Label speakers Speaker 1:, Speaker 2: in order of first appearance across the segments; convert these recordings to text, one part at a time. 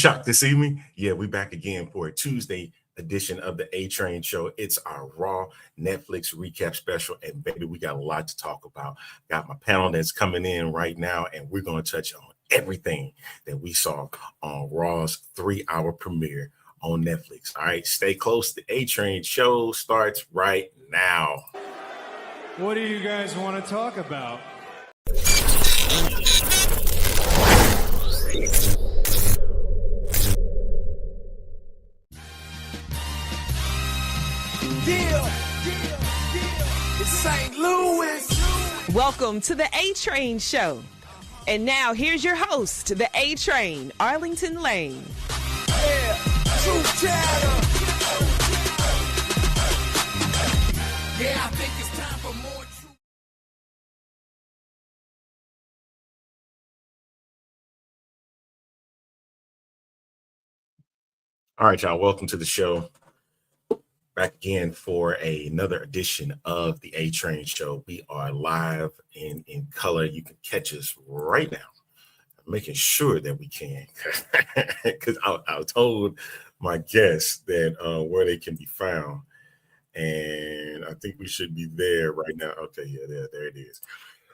Speaker 1: shocked to see me? Yeah, we back again for a Tuesday edition of the A Train Show. It's our Raw Netflix recap special, and baby, we got a lot to talk about. Got my panel that's coming in right now, and we're going to touch on everything that we saw on Raw's 3-hour premiere on Netflix. All right, stay close. The A Train Show starts right now.
Speaker 2: What do you guys want to talk about?
Speaker 3: It's St. Louis.
Speaker 4: Welcome to the A Train Show. And now here's your host, the A Train, Arlington Lane.
Speaker 3: Yeah, Truth Chatter. Yeah, I think it's time for more truth.
Speaker 1: All right, y'all, welcome to the show. Back again for another edition of the A Train Show. We are live in color. You can catch us right now. I'm making sure that we can, because I told my guests that where they can be found, and I think we should be there right now. Okay, yeah, there it is.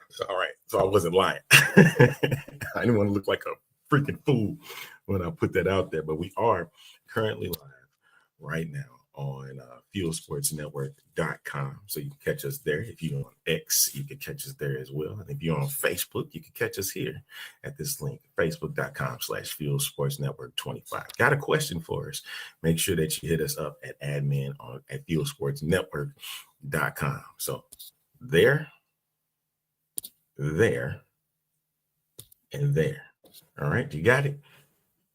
Speaker 1: So, all right, so I wasn't lying. I didn't want to look like a freaking fool when I put that out there, but we are currently live right now on fuelsportsnetwork.com. So you can catch us there. If you're on X, you can catch us there as well. And if you're on Facebook, you can catch us here at this link, facebook.com/fuelsportsnetwork25. Got a question for us? Make sure that you hit us up at admin at fuelsportsnetwork.com. So there, and there. All right, you got it?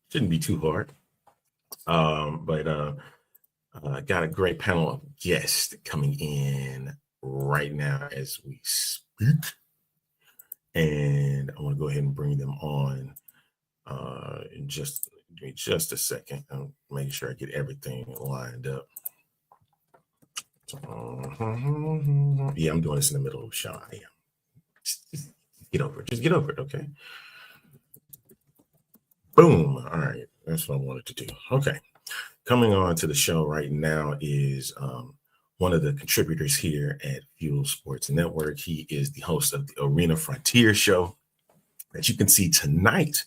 Speaker 1: Shouldn't be too hard. I got a great panel of guests coming in right now as we speak. And I want to go ahead and bring them on in just a second. I'm making sure I get everything lined up. Yeah, I'm doing this in the middle of the show. I am. Just get over it. Just get over it, okay? Boom. All right. That's what I wanted to do. Okay. Coming on to the show right now is one of the contributors here at Fuel Sports Network. He is the host of the Arena Frontier show that you can see tonight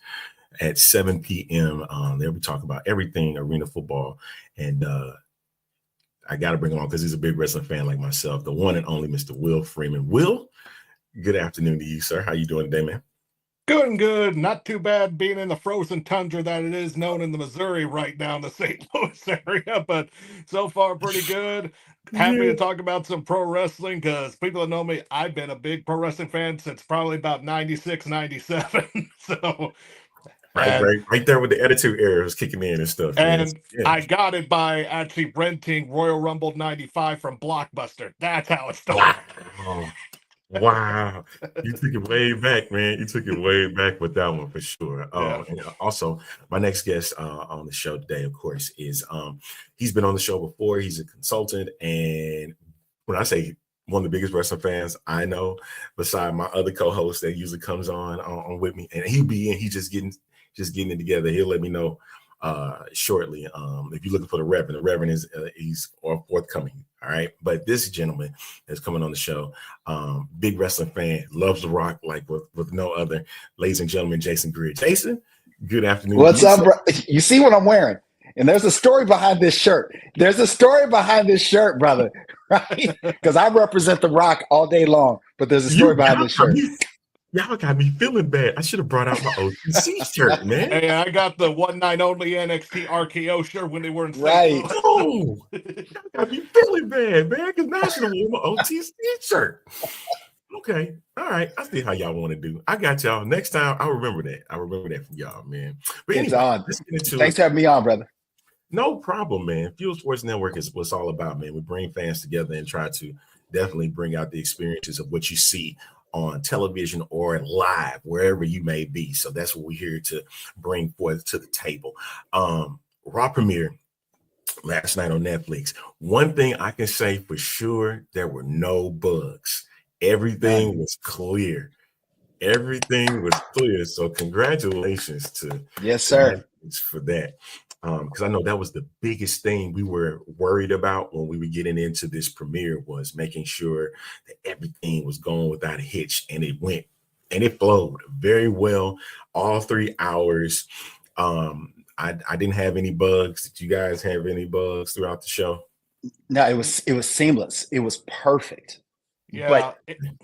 Speaker 1: at 7 p.m. There we talk about everything arena football. And I got to bring him on because he's a big wrestling fan like myself, the one and only Mr. Will Freeman. Will, good afternoon to you, sir. How you doing today, man?
Speaker 5: Good. Not too bad being in the frozen tundra that it is known in the Missouri right now in the St. Louis area, but so far pretty good. Happy to talk about some pro wrestling because people that know me, I've been a big pro wrestling fan since probably about 96, 97. So
Speaker 1: right there with the Attitude Era was kicking in and stuff.
Speaker 5: And yeah. I got it by actually renting Royal Rumble 95 from Blockbuster. That's how it started.
Speaker 1: Wow. You took it way back, man. You took it way back with that one for sure.
Speaker 5: Yeah.
Speaker 1: And also, my next guest on the show today, of course, is he's been on the show before. He's a consultant. And when I say one of the biggest wrestling fans I know, beside my other co-host that usually comes on with me, and he'll be in, he's just getting it together. He'll let me know shortly. If you're looking for the Reverend is he's forthcoming. All right, but this gentleman is coming on the show. Big wrestling fan, loves The Rock like with no other. Ladies and gentlemen, Jason Greer. Jason, good afternoon.
Speaker 6: What's up, bro? You see what I'm wearing? And there's a story behind this shirt. Brother, right? Because I represent The Rock all day long, but there's a story behind this shirt.
Speaker 1: Y'all got me feeling bad. I should have brought out my OTC shirt, man.
Speaker 5: Hey, I got the one night only NXT RKO shirt when they were in
Speaker 6: right.
Speaker 1: Oh, y'all got me feeling bad, man. Because now I should have worn my OTC shirt. Okay, all right. I see how y'all want to do. I got y'all. Next time, I'll remember that. From y'all, man. But
Speaker 6: anyway, it's on. Thanks for having me on, brother.
Speaker 1: No problem, man. Fuel Sports Network is what's all about, man. We bring fans together and try to definitely bring out the experiences of what you see on television or live, wherever you may be. So that's what we're here to bring forth to the table. Raw premiere last night on Netflix. One thing I can say for sure, there were no bugs. Everything was clear. So congratulations to
Speaker 6: yes, sir.
Speaker 1: congratulations for that. Because I know that was the biggest thing we were worried about when we were getting into this premiere, was making sure that everything was going without a hitch, and it went, and it flowed very well all 3 hours. I didn't have any bugs. Did you guys have any bugs throughout the show?
Speaker 6: No, it was seamless. It was perfect.
Speaker 5: Yeah,
Speaker 6: But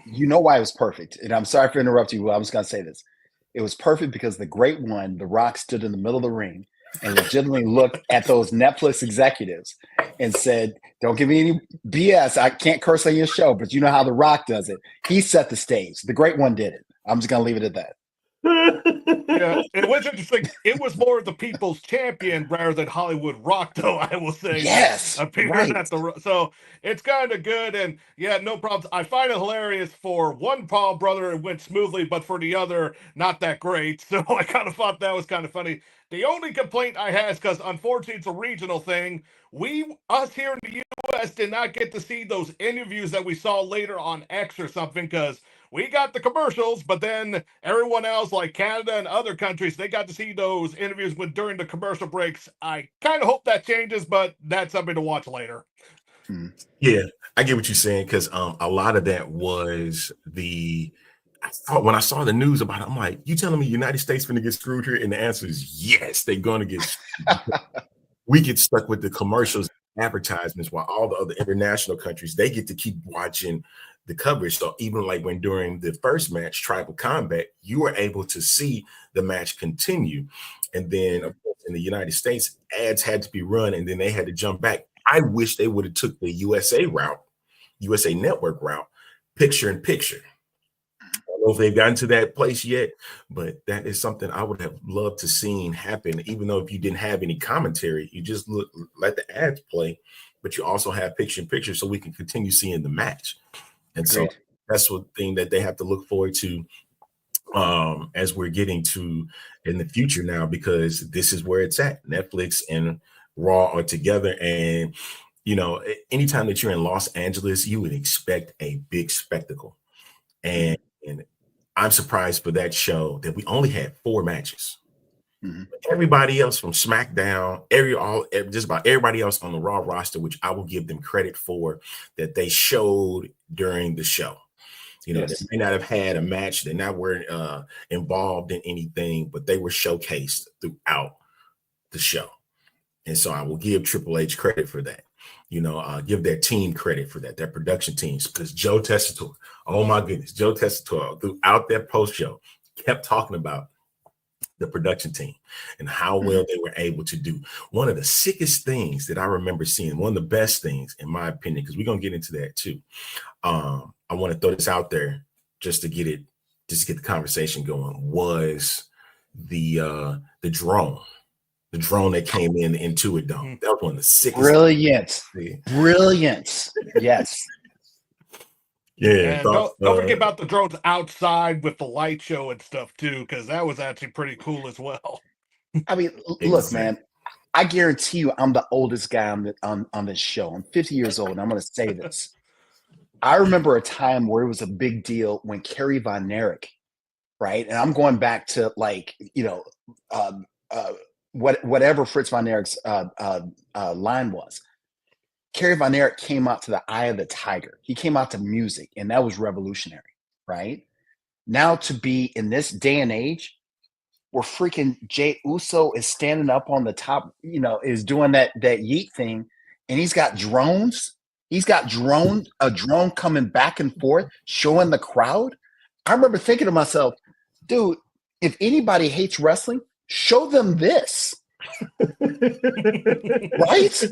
Speaker 6: you know why it was perfect? And I'm sorry for interrupting you. I was going to say this. It was perfect because the great one, The Rock, stood in the middle of the ring and legitimately looked at those Netflix executives and said, "Don't give me any BS. I can't curse on your show, but you know how The Rock does it." He set the stage. The great one did it. I'm just going to leave it at that.
Speaker 5: yeah, it was interesting. It was more of the people's champion rather than Hollywood Rock, though, I will say.
Speaker 6: Yes,
Speaker 5: Appeared
Speaker 6: right.
Speaker 5: at so it's kind of good, and yeah, no problems. I find it hilarious. For one Paul brother, it went smoothly, but for the other, not that great. So I kind of thought that was kind of funny. The only complaint I had is because, unfortunately, it's a regional thing. Us here in the U.S. did not get to see those interviews that we saw later on X or something, because we got the commercials, but then everyone else, like Canada and other countries, they got to see those interviews during the commercial breaks. I kind of hope that changes, but that's something to watch later.
Speaker 1: Yeah, I get what you're saying, because a lot of that was when I saw the news about it, I'm like, you telling me United States going to get screwed here? And the answer is yes, they're going to get screwed. We get stuck with the commercials, advertisements, while all the other international countries, they get to keep watching the coverage. So even like when during the first match, Tribal Combat, you were able to see the match continue. And then of course, in the United States, ads had to be run, and then they had to jump back. I wish they would have took the USA route, USA Network route, picture in picture. I don't know if they've gotten to that place yet, but that is something I would have loved to seen happen. Even though if you didn't have any commentary, you just let the ads play, but you also have picture in picture so we can continue seeing the match. And so that's one thing that they have to look forward to as we're getting to in the future now, because this is where it's at. Netflix and Raw are together, and you know, anytime that you're in Los Angeles, you would expect a big spectacle. And I'm surprised for that show that we only had 4 matches. Everybody else from SmackDown, just about everybody else on the Raw roster, which I will give them credit for, that they showed during the show. You know, they may not have had a match, they not were involved in anything, but they were showcased throughout the show. And so I will give Triple H credit for that. You know, give their team credit for that, their production teams, because Joe Tessitore, oh my goodness, Joe Tessitore throughout that post show kept talking about the production team and how well they were able to do. One of the sickest things that I remember seeing, one of the best things, in my opinion, because we're going to get into that too. I want to throw this out there just to get the conversation going, was the drone. The drone that came into it, though. That was one of the sickest.
Speaker 6: Brilliant. Yes.
Speaker 5: Yeah. And don't forget about the drones outside with the light show and stuff too, because that was actually pretty cool as well.
Speaker 6: I mean, look, man, I guarantee you I'm the oldest guy on this show. I'm 50 years old, and I'm going to say this. I remember a time where it was a big deal when Kerry Von Erich, right? And I'm going back to, like, you know, whatever Fritz Von Erich's line was. Kerry Von Erich came out to the Eye of the Tiger. He came out to music, and that was revolutionary, right? Now to be in this day and age where freaking Jey Uso is standing up on the top, you know, is doing that yeet thing, and he's got drones. He's got a drone coming back and forth, showing the crowd. I remember thinking to myself, dude, if anybody hates wrestling, show them this. Right?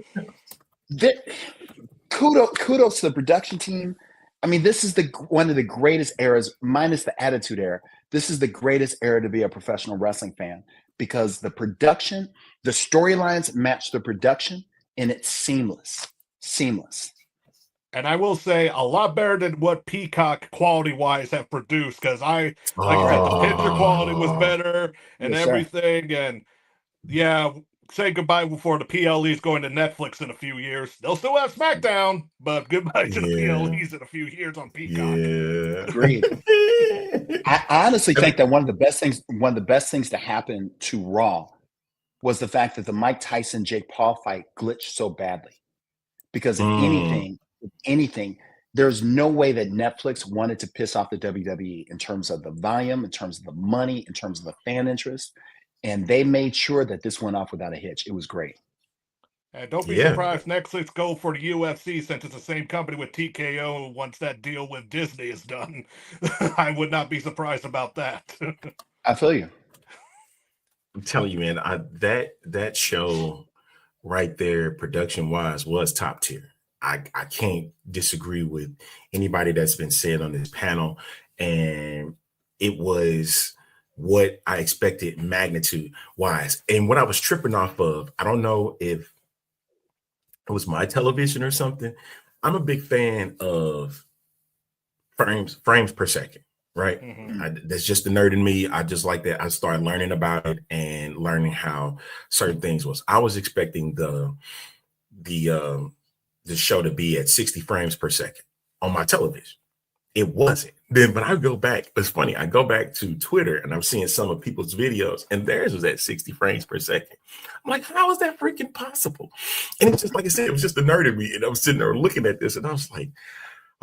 Speaker 6: Kudos to the production team. I mean, this is one of the greatest eras, minus the Attitude Era. This is the greatest era to be a professional wrestling fan, because the production, the storylines match the production, and it's seamless.
Speaker 5: And I will say a lot better than what Peacock quality-wise have produced, because I said, the picture quality was better and everything. And yeah, say goodbye before the PLE's going to Netflix in a few years. They'll still have SmackDown, but goodbye to the PLE's in a few years on Peacock.
Speaker 1: Yeah.
Speaker 6: Agreed. I honestly think that one of the best things to happen to Raw was the fact that the Mike Tyson Jake Paul fight glitched so badly. Because if anything, there's no way that Netflix wanted to piss off the WWE in terms of the volume, in terms of the money, in terms of the fan interest. And they made sure that this went off without a hitch. It was great.
Speaker 5: And don't be
Speaker 1: Yeah.
Speaker 5: surprised Netflix go for the UFC since it's the same company with TKO once that deal with Disney is done. I would not be surprised about that.
Speaker 6: I feel you.
Speaker 1: I'm telling you, man, that show right there, production wise, was top tier. I can't disagree with anybody that's been said on this panel, and it was what I expected magnitude wise. And what I was tripping off of, I don't know if it was my television or something. I'm a big fan of frames per second, right? That's just the nerd in me. I just like that. I started learning about it and learning how certain things was. I was expecting the show to be at 60 frames per second on my television. It wasn't. Then, but I go back. It's funny. I go back to Twitter and I'm seeing some of people's videos, and theirs was at 60 frames per second. I'm like, how is that freaking possible? And it's just like I said, it was just the nerd in me. And I was sitting there looking at this, and I was like,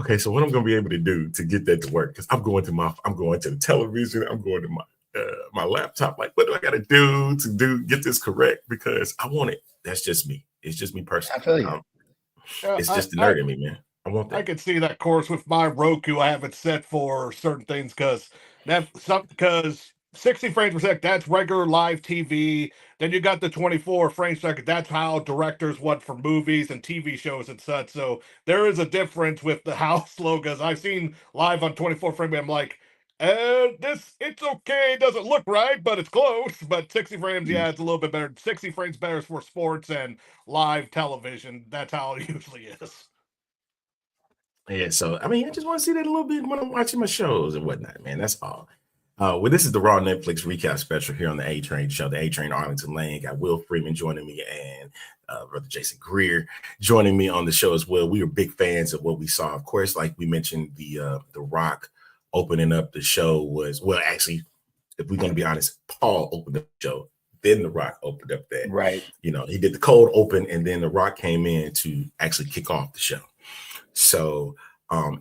Speaker 1: okay, so what I'm going to be able to do to get that to work? Because I'm going to the television. I'm going to my laptop. Like, what do I got to do get this correct? Because I want it. That's just me. It's just me personally.
Speaker 6: I feel you.
Speaker 1: It's just the nerd in me, man. I want that.
Speaker 5: I could see that course with my Roku. I have it set for certain things because 60 frames per second, that's regular live TV. Then you got the 24 frames per second. That's how directors want for movies and TV shows and such. So there is a difference with the how slow, because I've seen live on 24 frames. I'm like, it's okay. It doesn't look right, but it's close. But 60 frames, yeah, it's a little bit better. 60 frames better for sports and live television. That's how it usually is.
Speaker 1: Yeah, so I mean, I just want to see that a little bit when I'm watching my shows and whatnot, man. That's all. Well, this is the Raw Netflix recap special here on the A Train Show, the A Train Arlington Lane. Got Will Freeman joining me and Brother Jason Greer joining me on the show as well. We were big fans of what we saw. Of course, like we mentioned, the Rock opening up the show was, well, actually, if we're going to be honest, Paul opened up the show. Then The Rock opened up that.
Speaker 6: Right.
Speaker 1: You know, he did the cold open, and then The Rock came in to actually kick off the show. So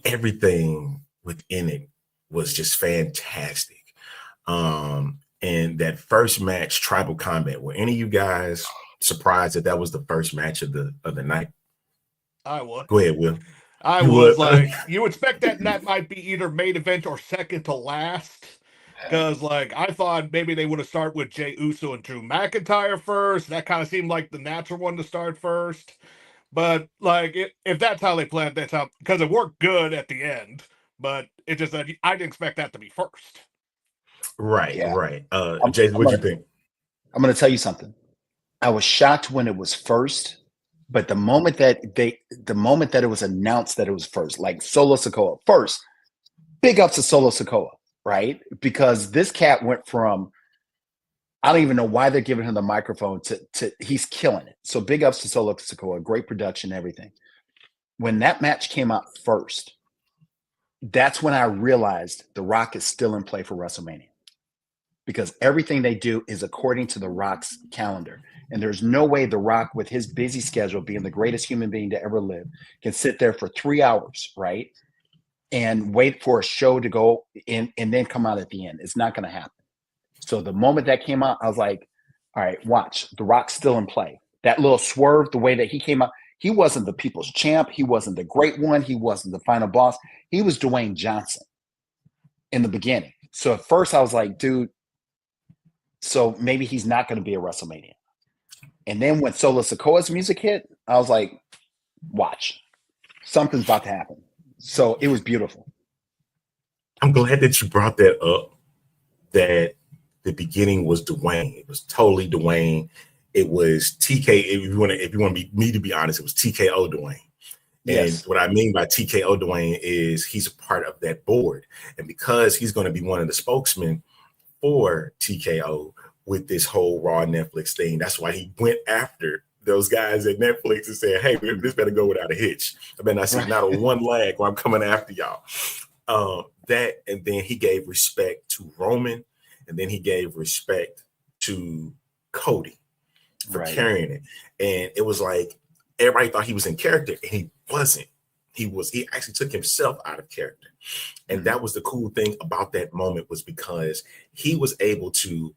Speaker 1: everything within it was just fantastic. And that first match, Tribal Combat, were any of you guys surprised that was the first match of the night?
Speaker 5: I was.
Speaker 1: Go ahead, Will.
Speaker 5: I was like, you expect that might be either main event or second to last. Because, like, I thought maybe they would have started with Jey Uso and Drew McIntyre first. That kind of seemed like the natural one to start first. But, like, if that's how they planned, that's how, because it worked good at the end. But it just, I didn't expect that to be first.
Speaker 1: Right,
Speaker 6: Yeah.
Speaker 1: right. Jason, what do you think?
Speaker 6: I'm going to tell you something. I was shocked when it was first, but the moment that it was announced that it was first, like Solo Sikoa, first, big ups to Solo Sikoa, right? Because this cat went from, I don't even know why they're giving him the microphone to he's killing it. So big ups to Solo Sikoa, great production, everything. When that match came out first, that's when I realized The Rock is still in play for WrestleMania. Because everything they do is according to The Rock's calendar. And there's no way The Rock, with his busy schedule, being the greatest human being to ever live, can sit there for 3 hours, right? And wait for a show to go in and then come out at the end. It's not going to happen. So the moment that came out, I was like, all right, watch. The Rock's still in play. That little swerve, the way that he came out, he wasn't the people's champ. He wasn't the great one. He wasn't the final boss. He was Dwayne Johnson in the beginning. So at first I was like, dude, so maybe he's not going to be a WrestleMania. And then when Solo Sikoa's music hit, I was like, watch. Something's about to happen. So it was beautiful.
Speaker 1: I'm glad that you brought that up, that the beginning was Dwayne. It was totally Dwayne. It was TK. If you want me to be honest, it was TKO Dwayne.
Speaker 6: Yes.
Speaker 1: And what I mean by TKO Dwayne is he's a part of that board. And because he's going to be one of the spokesmen for TKO with this whole Raw Netflix thing, that's why he went after those guys at Netflix and said, hey, this better go without a hitch. I better not see not a one lag while I'm coming after y'all. That, and then he gave respect to Roman, and then he gave respect to Cody. for
Speaker 6: Right.
Speaker 1: carrying it. And it was like everybody thought he was in character, and he wasn't. He actually took himself out of character. And that was the cool thing about that moment, was because he was able to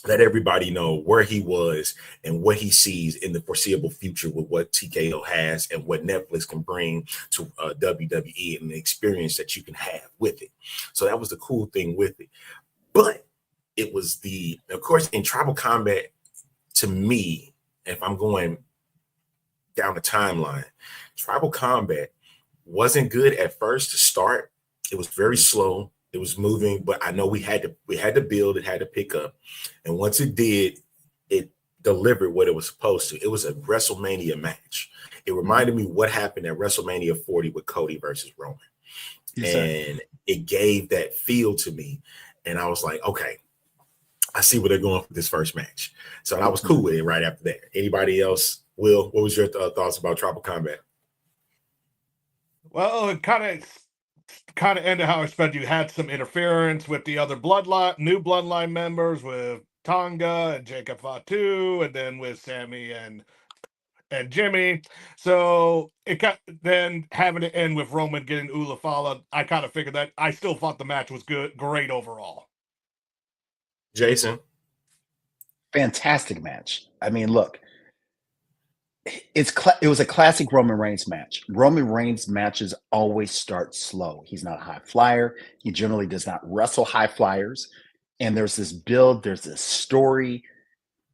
Speaker 1: let everybody know where he was and what he sees in the foreseeable future with what TKO has and what Netflix can bring to WWE and the experience that you can have with it. So that was the cool thing with it. But it was of course, in Tribal Combat, to me, if I'm going down the timeline, Tribal Combat wasn't good at first to start. It was very slow. It was moving, but I know we had to build, it had to pick up. And once it did, it delivered what it was supposed to. It was a WrestleMania match. It reminded me what happened at WrestleMania 40 with Cody versus Roman. Yes, and it gave that feel to me. And I was like, okay, I see where they're going for this first match. So I was cool with it right after that. Anybody else? Will, what was your thoughts about Tribal Combat?
Speaker 5: Well, it kind of ended how I expected. You had some interference with the other new bloodline members, with Tonga and Jacob Fatu, and then with Sammy and Jimmy. So it got then having it end with Roman getting Ulafala. I kind of figured that. I still thought the match was great overall.
Speaker 1: Jason,
Speaker 6: fantastic match. I mean, look, it was a classic Roman Reigns match. Roman Reigns matches always start slow. He's not a high flyer. He generally does not wrestle high flyers. And there's this build, there's this story.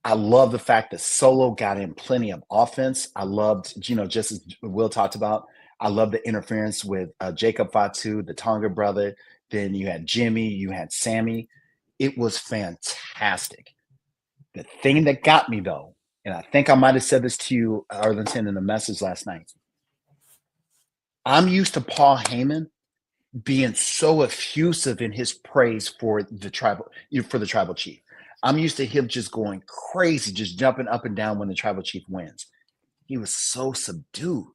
Speaker 6: I love the fact that Solo got in plenty of offense. I loved, just as Will talked about, I love the interference with Jacob Fatu, the Tonga brother. Then you had Jimmy, you had Sammy. It was fantastic. The thing that got me, though, and I think I might have said this to you, Arlington, in a message last night. I'm used to Paul Heyman being so effusive in his praise for the tribal chief. I'm used to him just going crazy, just jumping up and down when the tribal chief wins. He was so subdued.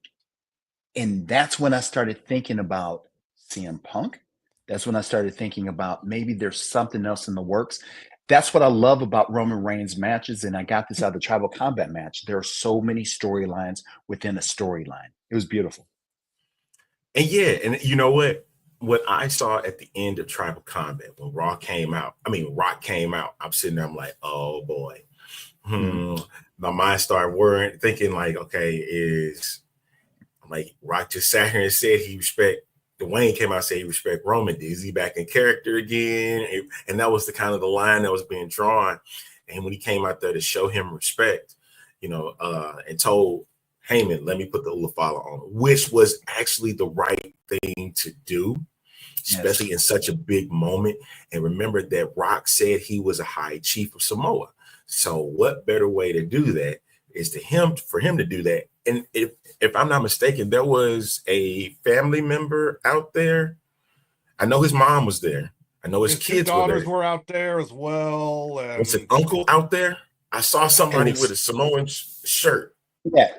Speaker 6: And that's when I started thinking about CM Punk. That's when I started thinking about maybe there's something else in the works. That's what I love about Roman Reigns matches. And I got this out of the Tribal Combat match. There are so many storylines within a storyline. It was beautiful.
Speaker 1: And yeah, and you know what? What I saw at the end of Tribal Combat, when Rock came out, I'm sitting there, I'm like, oh boy. My mind started worrying, thinking like, okay, Rock just sat here and said he respect, Dwayne came out and said he respect Roman. Is he back in character again? And that was the kind of the line that was being drawn. And when he came out there to show him respect, and told Heyman, let me put the Ulafala on, which was actually the right thing to do, especially in such a big moment. And remember that Rock said he was a high chief of Samoa. So what better way to do that is for him to do that. And if I'm not mistaken, there was a family member out there. I know his mom was there. I know his kids
Speaker 5: daughters were out there as well. And
Speaker 1: was an uncle out there? I saw somebody with a Samoan shirt.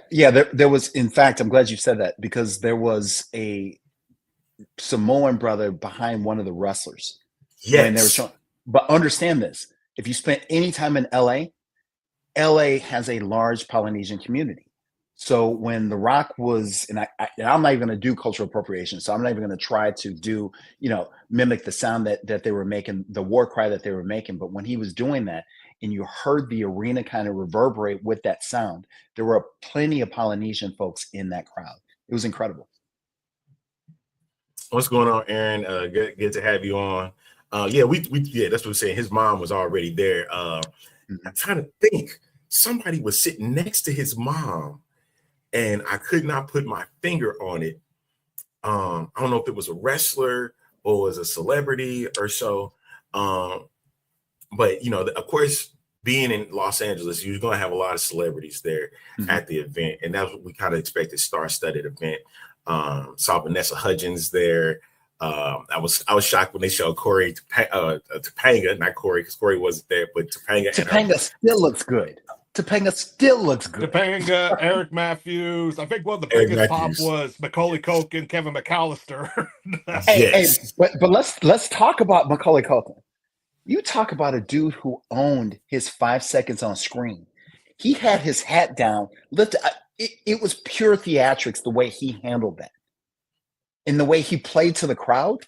Speaker 6: Yeah. There was, in fact, I'm glad you said that, because there was a Samoan brother behind one of the wrestlers.
Speaker 1: Yes.
Speaker 6: But understand this: if you spent any time in LA has a large Polynesian community. So when The Rock was, and I'm not even going to do cultural appropriation, so I'm not even going to try to do, mimic the sound that they were making, the war cry that they were making. But when he was doing that, and you heard the arena kind of reverberate with that sound, there were plenty of Polynesian folks in that crowd. It was incredible.
Speaker 1: What's going on, Aaron? Good to have you on. That's what we're saying. His mom was already there. I'm trying to think. Somebody was sitting next to his mom, and I could not put my finger on it. I don't know if it was a wrestler or was a celebrity or so. But of course, being in Los Angeles, you're going to have a lot of celebrities there at the event, and that's what we kind of expected. Star-studded event. Saw Vanessa Hudgens there. I was shocked when they showed Corey Topanga, not Corey, because Corey wasn't there, but Topanga.
Speaker 6: Topanga still looks good.
Speaker 5: Topanga, Eric Matthews. I think one of the biggest pop was Macaulay Culkin, Kevin McAllister.
Speaker 6: But let's talk about Macaulay Culkin. You talk about a dude who owned his 5 seconds on screen. He had his hat down, lifted. It was pure theatrics the way he handled that, and the way he played to the crowd.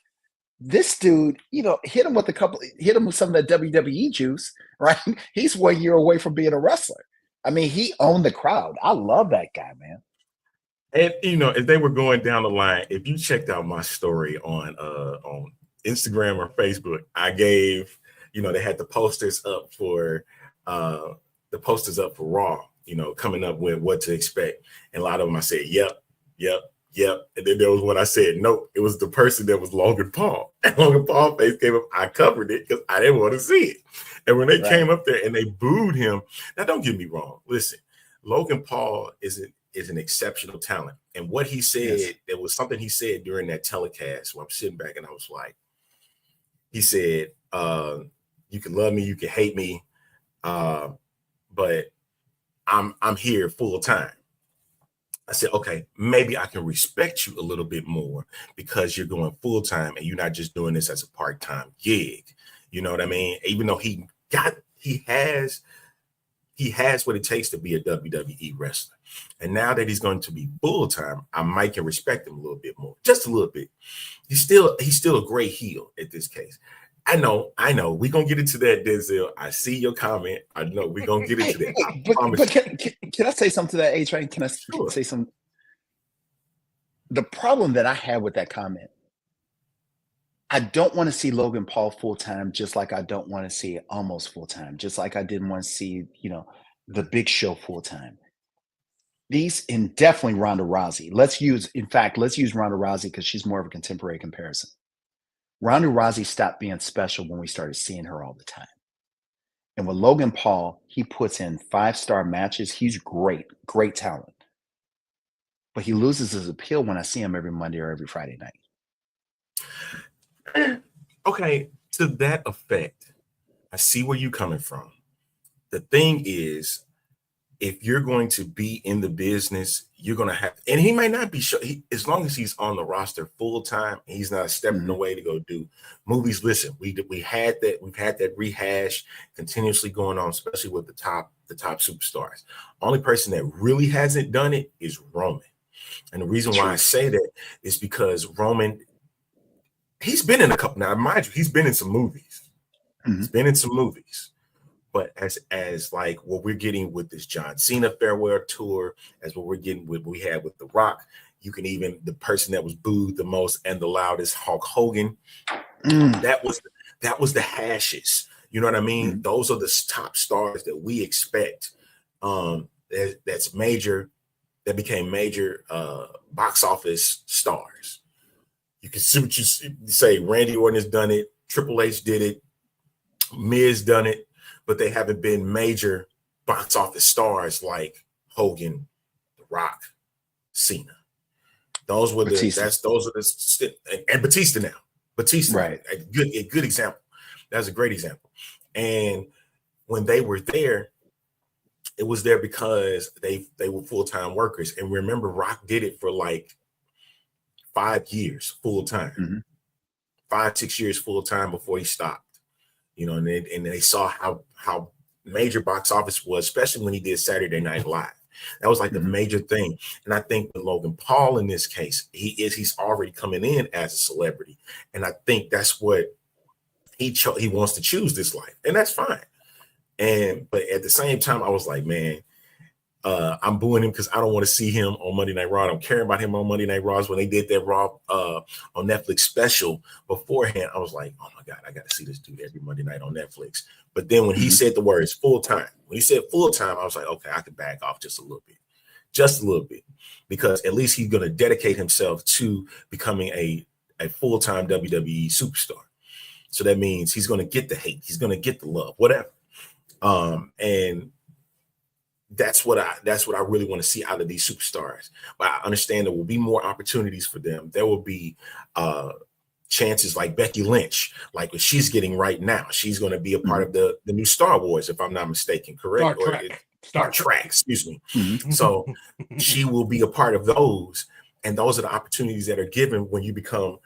Speaker 6: This dude, hit him with some of that WWE juice, right? He's 1 year away from being a wrestler. I mean, he owned the crowd. I love that guy, man.
Speaker 1: And if they were going down the line, if you checked out my story on Instagram or Facebook, I gave, they had the posters up for Raw, coming up with what to expect. And a lot of them I said, yep. And then there was one I said, nope, it was the person that was Logan Paul. And Logan Paul face came up. I covered it because I didn't want to see it. And when they came up there and they booed him, now don't get me wrong. Listen, Logan Paul is an exceptional talent. And what he said, there was something he said during that telecast where I'm sitting back and I was like, he said, you can love me, you can hate me, but I'm here full time. I said, okay, maybe I can respect you a little bit more because you're going full time and you're not just doing this as a part-time gig. You know what I mean? Even though he has what it takes to be a WWE wrestler. And now that he's going to be full time, I might can respect him a little bit more, just a little bit. He's still a great heel at this case. I know. We're going to get into that, Denzel. I see your comment. I know we're going to get into that.
Speaker 6: But can I say something to that, A-Train? Can I say something? The problem that I have with that comment, I don't want to see Logan Paul full-time, just like I don't want to see almost full-time, just like I didn't want to see, the Big Show full-time. And definitely Ronda Rousey. Let's use Ronda Rousey because she's more of a contemporary comparison. Ronda Rousey stopped being special when we started seeing her all the time. And with Logan Paul, he puts in 5-star matches. He's great talent. But he loses his appeal when I see him every Monday or every Friday night.
Speaker 1: Okay, to that effect, I see where you're coming from. The thing is, if you're going to be in the business, you're going to have, and he might not be sure, as long as he's on the roster full time, he's not stepping away to go do movies. Listen, we've had that rehash continuously going on, especially with the top superstars. Only person that really hasn't done it is Roman. And the reason why I say that is because Roman, he's been in a couple, now mind you, he's been in some movies. He's been in some movies. But as like what we're getting with this John Cena farewell tour, as what we're getting with what we had with The Rock, you can even the person that was booed the most and the loudest, Hulk Hogan, that was the hashes. You know what I mean? Those are the top stars that we expect. That's major, that became major box office stars. You can see what you say. Randy Orton has done it. Triple H did it. Miz done it. But they haven't been major box office stars like Hogan, The Rock, Cena. Those were
Speaker 6: Batista.
Speaker 1: And Batista now. Batista,
Speaker 6: right?
Speaker 1: A good example. That's a great example. And when they were there, it was there because they were full-time workers. And remember, Rock did it for like 5 years full time, 5-6 years full time before he stopped. And they saw how major box office was, especially when he did Saturday Night Live. That was like the major thing. And I think with Logan Paul in this case, he's already coming in as a celebrity. And I think that's what he wants to choose this life. And that's fine. But at the same time, I was like, man, I'm booing him because I don't want to see him on Monday Night Raw. I don't care about him on Monday Night Raws. When they did that Raw on Netflix special beforehand, I was like, oh my God, I got to see this dude every Monday night on Netflix. But then when he said the words full time, I was like, okay, I could back off just a little bit, because at least he's going to dedicate himself to becoming a full-time WWE superstar. So that means he's going to get the hate. He's going to get the love, whatever. And that's what I really want to see out of these superstars. But I understand there will be more opportunities for them. There will be chances like Becky Lynch, like what she's getting right now. She's going to be a part of the new Star Wars, if I'm not mistaken, correct? Star Trek, excuse me. So she will be a part of those. And those are the opportunities that are given when you become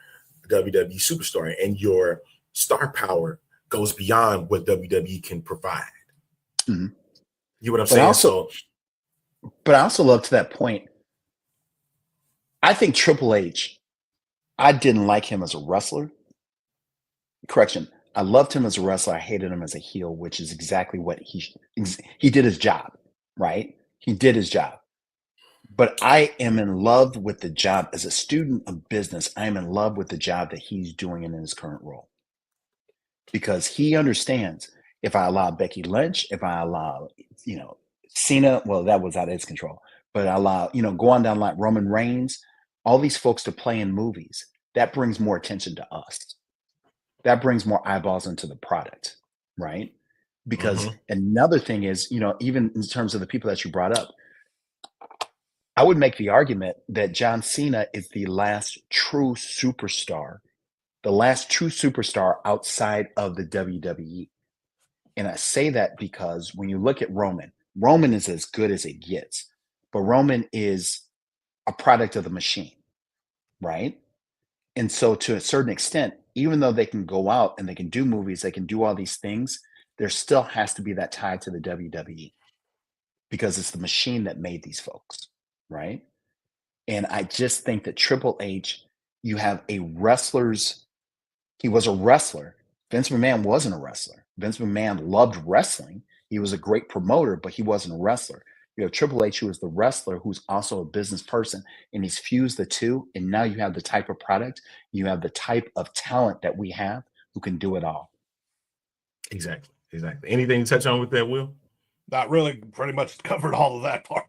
Speaker 1: a WWE superstar, and your star power goes beyond what WWE can provide. You know what I'm
Speaker 6: But
Speaker 1: saying?
Speaker 6: also, but I also love to that point. I think Triple H, I didn't like him as a wrestler. Correction. I loved him as a wrestler. I hated him as a heel, which is exactly what he did his job, right? He did his job. But I am in love with the job as a student of business. I am in love with the job that he's doing in his current role because he understands if I allow Becky Lynch, if I allow, Cena, well, that was out of his control, but I allow, go on down like Roman Reigns, all these folks to play in movies, that brings more attention to us. That brings more eyeballs into the product, right? Because another thing is, even in terms of the people that you brought up, I would make the argument that John Cena is the last true superstar outside of the WWE. And I say that because when you look at Roman is as good as it gets, but Roman is a product of the machine, right? And so to a certain extent, even though they can go out and they can do movies, they can do all these things, there still has to be that tie to the WWE because it's the machine that made these folks, right? And I just think that Triple H, you have he was a wrestler. Vince McMahon wasn't a wrestler. Vince McMahon loved wrestling. He was a great promoter, but he wasn't a wrestler. You have Triple H, who is the wrestler, who's also a business person, and he's fused the two. And now you have the type of product, you have the type of talent that we have who can do it all.
Speaker 1: Exactly. Anything to touch on with that, Will?
Speaker 5: Not really. Pretty much covered all of that part.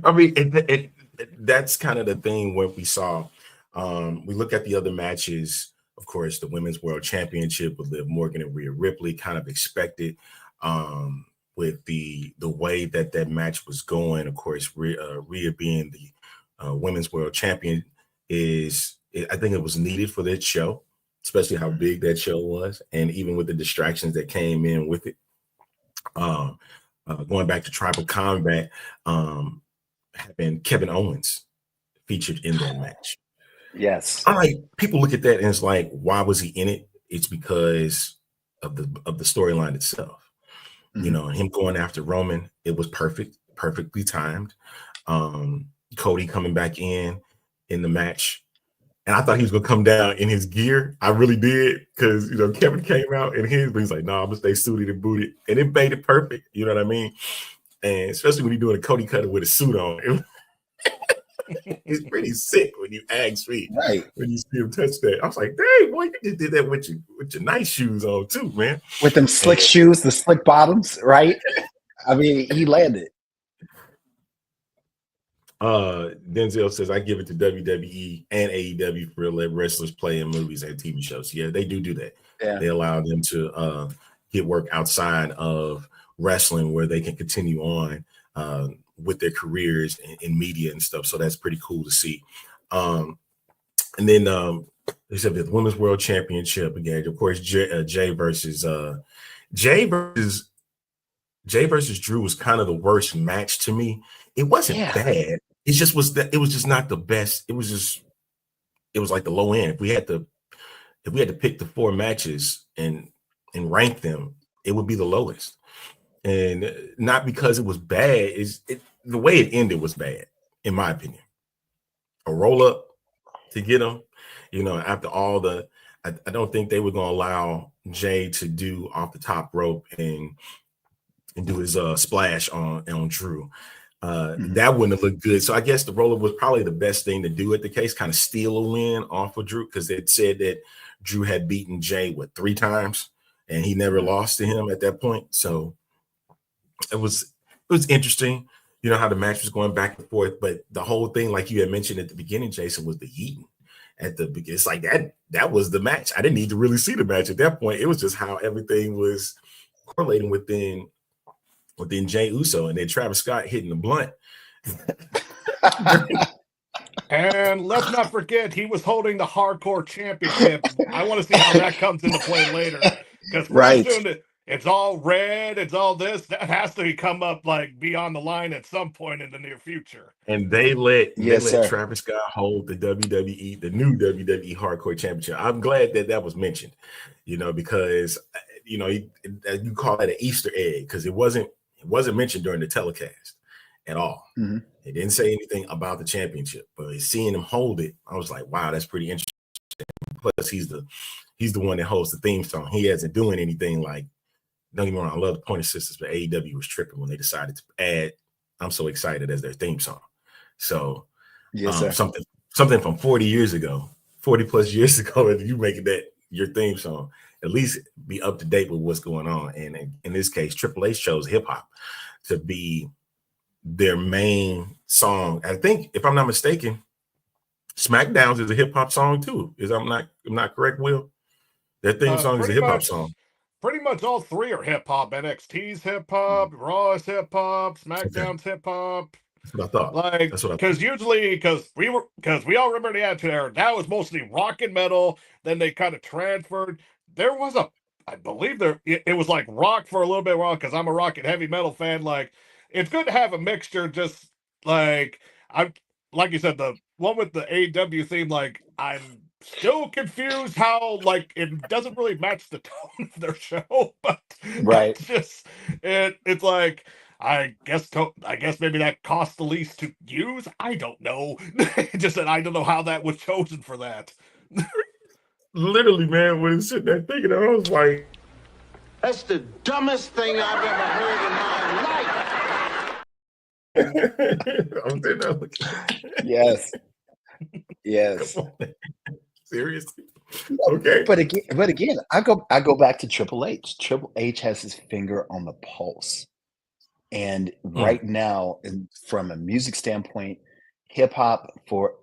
Speaker 1: I mean, that's kind of the thing what we saw. We look at the other matches. Of course, the Women's World Championship with Liv Morgan and Rhea Ripley, kind of expected. With the way that match was going, of course, Rhea being the Women's World Champion I think it was needed for that show, especially how big that show was, and even with the distractions that came in with it. Going back to Tribal Combat, having Kevin Owens featured in that match.
Speaker 6: Yes.
Speaker 1: People look at that and it's like, why was he in it? It's because of the storyline itself. Him going after Roman, it was perfectly timed. Cody coming back in the match, and I thought he was gonna come down in his gear. I really did, because Kevin came out in his, but he's like, "No, I'm gonna stay suited and booted," and it made it perfect. You know what I mean? And especially when you're doing a Cody cutter with a suit on, it's pretty sick when you ask me,
Speaker 6: right?
Speaker 1: When you see him touch that, I was like, "Dang, boy, you just did that with your nice shoes on too, man."
Speaker 6: With them slick shoes, the slick bottoms, right? I mean, he landed.
Speaker 1: Denzel says, "I give it to WWE and AEW for let wrestlers play in movies and TV shows." Yeah, they do that. Yeah. They allow them to get work outside of wrestling where they can continue on with their careers in media and stuff. So that's pretty cool to see. And then they said the Women's World Championship again. Of course, Jay versus Drew was kind of the worst match to me. It wasn't bad. It just was that it was just not the best. It was like the low end. If we had to pick the 4 matches and rank them, it would be the lowest. And not because it was bad, the way it ended was bad, in my opinion. A roll up to get them, after all I don't think they were going to allow Jay to do off the top rope and do his splash on Drew. That wouldn't have looked good. So I guess the roll up was probably the best thing to do at the case, kind of steal a win off of Drew, because it said that Drew had beaten Jay 3 times and he never lost to him at that point. So it was interesting, how the match was going back and forth. But the whole thing, like you had mentioned at the beginning, Jason, was the yeeting at the beginning. It's like that was the match. I didn't need to really see the match at that point. It was just how everything was correlating within Jay Uso, and then Travis Scott hitting the blunt.
Speaker 5: And let's not forget, he was holding the Hardcore Championship. I want to see how that comes into play later, because it's all red, it's all this. That has to come up be on the line at some point in the near future.
Speaker 1: And they let Travis Scott hold the new WWE Hardcore Championship. I'm glad that was mentioned, because you call that an Easter egg because it wasn't mentioned during the telecast at all.
Speaker 6: Mm-hmm.
Speaker 1: They didn't say anything about the championship, but seeing him hold it, I was like, wow, that's pretty interesting. Plus, he's the one that holds the theme song. He hasn't doing anything like. Don't get me wrong, I love the Pointer Sisters, but AEW was tripping when they decided to add "I'm So Excited" as their theme song. So,
Speaker 6: yes, sir.
Speaker 1: something from 40 years ago, 40 plus years ago, if you make that your theme song, at least be up to date with what's going on. And in this case, Triple H chose hip hop to be their main song. I think, if I'm not mistaken, SmackDown's is a hip hop song too. I'm not correct, Will? Their theme song is a hip hop song.
Speaker 5: Pretty much all three are hip hop. NXT's hip hop, Raw is hip hop, SmackDown's hip hop.
Speaker 1: That's what I thought.
Speaker 5: Like, because usually, because we all remember the Attitude Era. That was mostly rock and metal. Then they kind of transferred. There was I believe it was like rock for a little bit wrong because I'm a rock and heavy metal fan. Like, it's good to have a mixture. Just like like you said, the one with the AEW theme. Like, I'm still confused how like it doesn't really match the tone of their show, but
Speaker 6: right,
Speaker 5: it's like I guess maybe that costs the least to use. I don't know. Just that I don't know how that was chosen for that.
Speaker 1: Literally, man, when sitting there thinking, I was like,
Speaker 7: "That's the dumbest thing I've ever heard in my life."
Speaker 1: I'm sitting there looking.
Speaker 6: Yes.
Speaker 1: Seriously? Okay.
Speaker 6: But again, I go back to Triple H. Triple H has his finger on the pulse. And right now, from a music standpoint, hip hop, for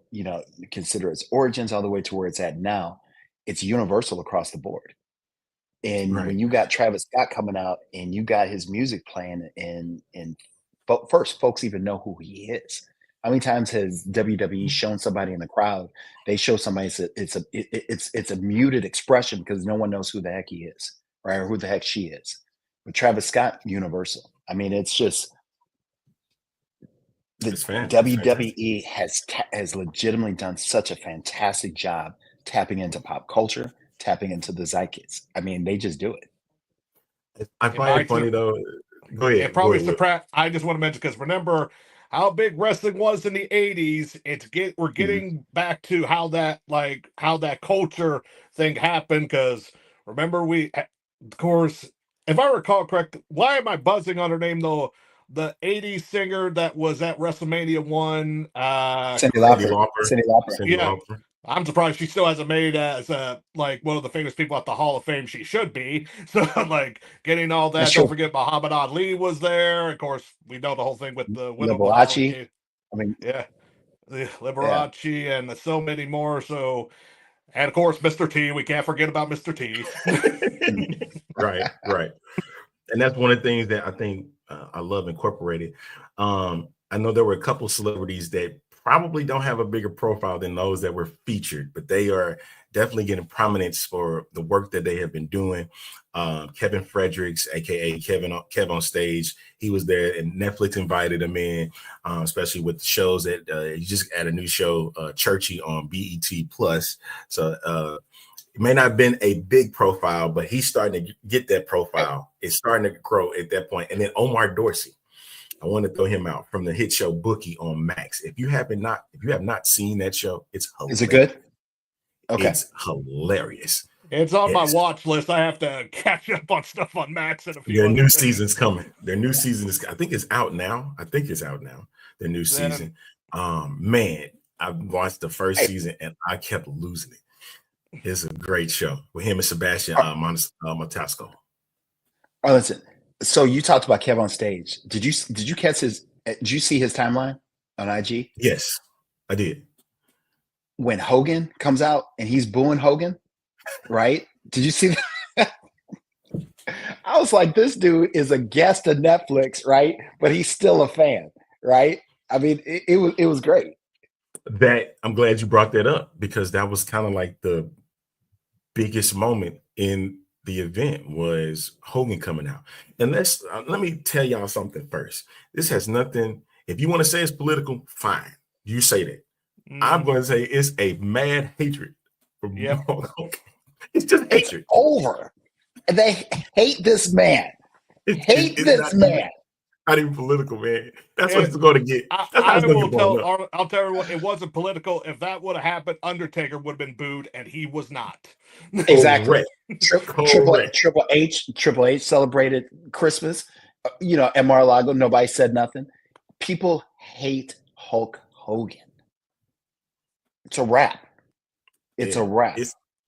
Speaker 6: consider its origins all the way to where it's at now, it's universal across the board. And when you got Travis Scott coming out and you got his music playing, and first folks even know who he is. How many times has WWE shown somebody in the crowd? They show somebody it's a muted expression because no one knows who the heck he is, right? Or who the heck she is. But Travis Scott, universal. I mean, it's just the WWE has legitimately done such a fantastic job tapping into pop culture, tapping into the zeitgeist. I mean, they just do it.
Speaker 1: I find it funny though. Go ahead.
Speaker 5: It probably surprised. I just want to mention because remember how big wrestling was in the 80s. We're getting back to how that culture thing happened. Because remember, of course, if I recall correct, why am I buzzing on her name though? The 80s singer that was at WrestleMania 1,
Speaker 6: Cyndi Lauper.
Speaker 5: Yeah. I'm surprised she still hasn't made as one of the famous people at the Hall of Fame she should be. So like getting all that. Don't forget Muhammad Ali was there. Of course, we know the whole thing with the
Speaker 6: Liberace.
Speaker 5: The Liberace and so many more. So, and of course, Mr. T. We can't forget about Mr. T.
Speaker 1: Right. And that's one of the things that I think I love incorporated. I know there were a couple celebrities that probably don't have a bigger profile than those that were featured, but they are definitely getting prominence for the work that they have been doing. Kevin Fredericks, aka Kev on Stage, he was there, and Netflix invited him in, especially with the shows that he just had a new show, Jerky on BET Plus. So it may not have been a big profile, but he's starting to get that profile. It's starting to grow at that point. And then Omar Dorsey, I want to throw him out from the hit show Bookie on Max. If you have not seen that show, it's hilarious.
Speaker 6: Is it good? Okay.
Speaker 1: It's hilarious.
Speaker 5: It's on my watch list. I have to catch up on stuff on Max in a few.
Speaker 1: Their new season's coming. Their new season is, I think it's out now. Their new season. Man, I watched the first season and I kept losing it. It's a great show with him and Sebastian Maniscalco.
Speaker 6: Oh, listen. So you talked about Kev on Stage. Did you catch did you see his timeline on IG?
Speaker 1: Yes, I did.
Speaker 6: When Hogan comes out and he's booing Hogan, right? Did you see that? I was like, this dude is a guest of Netflix, right? But he's still a fan, right? I mean, it was great.
Speaker 1: That I'm glad you brought that up because that was kind of like the biggest moment in the event was Hogan coming out. And let me tell y'all something first. This has nothing. If you want to say it's political, fine. You say that. I'm going to say it's a mad hatred for Hogan. It's just hatred.
Speaker 6: Over. They hate this man. Hate
Speaker 1: It's
Speaker 6: this man.
Speaker 1: not even political, man. That's what
Speaker 5: And
Speaker 1: it's going to get. That's how
Speaker 5: I
Speaker 1: it's going to
Speaker 5: will
Speaker 1: get blown up.
Speaker 5: tell. I'll tell you what. It wasn't political. If that would have happened, Undertaker would have been booed, and he was not.
Speaker 6: Exactly.
Speaker 1: Correct.
Speaker 6: Triple H celebrated Christmas, at Mar-a-Lago. Nobody said nothing. People hate Hulk Hogan. It's a wrap. It's a wrap.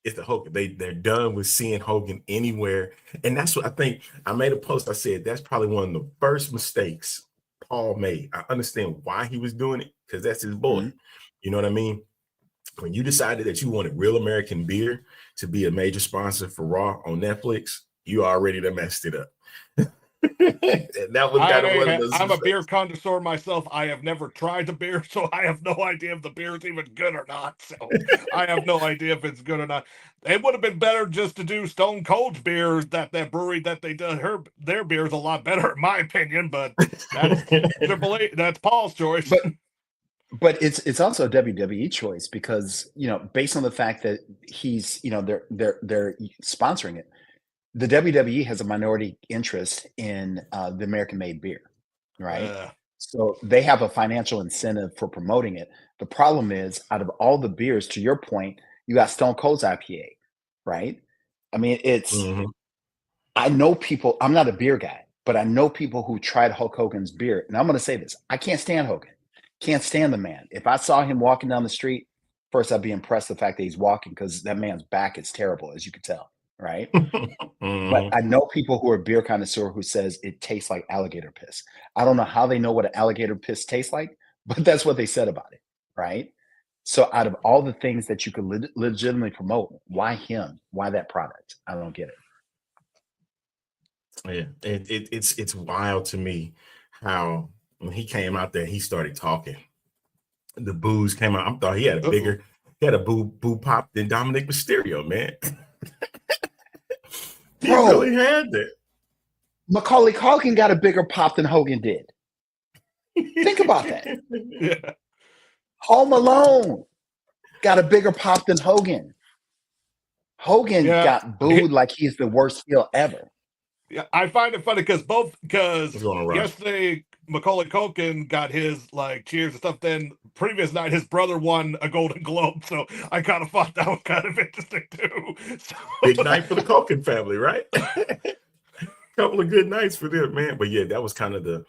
Speaker 1: It's the Hogan. They're done with seeing Hogan anywhere. And that's what I think. I made a post. I said that's probably one of the first mistakes Paul made. I understand why he was doing it, because that's his boy.
Speaker 6: Mm-hmm.
Speaker 1: You know what I mean? When you decided that you wanted Real American Beer to be a major sponsor for Raw on Netflix, you already done messed it up. And that was kind of one of those
Speaker 5: I'm a
Speaker 1: mistakes.
Speaker 5: beer connoisseur myself. I have never tried the beer, so I have no idea if the beer is even good or not. So I have no idea if it's good or not. It would have been better just to do Stone Cold's beers. That brewery that they did their beer is a lot better, in my opinion. But that's Triple H. That's Paul's choice.
Speaker 6: But it's also a WWE choice because based on the fact that he's they're sponsoring it. The WWE has a minority interest in the American-made beer, right? So they have a financial incentive for promoting it. The problem is, out of all the beers, to your point, you got Stone Cold's IPA, right? I mean, I know people. I'm not a beer guy, but I know people who tried Hulk Hogan's beer, and I'm going to say this: I can't stand Hogan. Can't stand the man. If I saw him walking down the street, first I'd be impressed with the fact that he's walking, because that man's back is terrible, as you can tell. Right. But I know people who are beer connoisseur who says it tastes like alligator piss. I don't know how they know what an alligator piss tastes like, but that's what they said about it. Right. So out of all the things that you could legitimately promote, why him? Why that product? I don't get it.
Speaker 1: Yeah. It's wild to me how when he came out there, he started talking. The boos came out. I thought he had a boo pop than Dominic Mysterio, man. He really had that.
Speaker 6: Macaulay Culkin got a bigger pop than Hogan did. Think about that.
Speaker 5: Yeah.
Speaker 6: Home Alone got a bigger pop than Hogan. Hogan got booed like he's the worst heel ever.
Speaker 5: Yeah, I find it funny because yesterday Macaulay Culkin got his cheers and stuff. Then previous night his brother won a Golden Globe, so I kind of thought that was kind of interesting too. So,
Speaker 1: big night for the Culkin family, right? Couple of good nights for them, man. But yeah, that was kind of the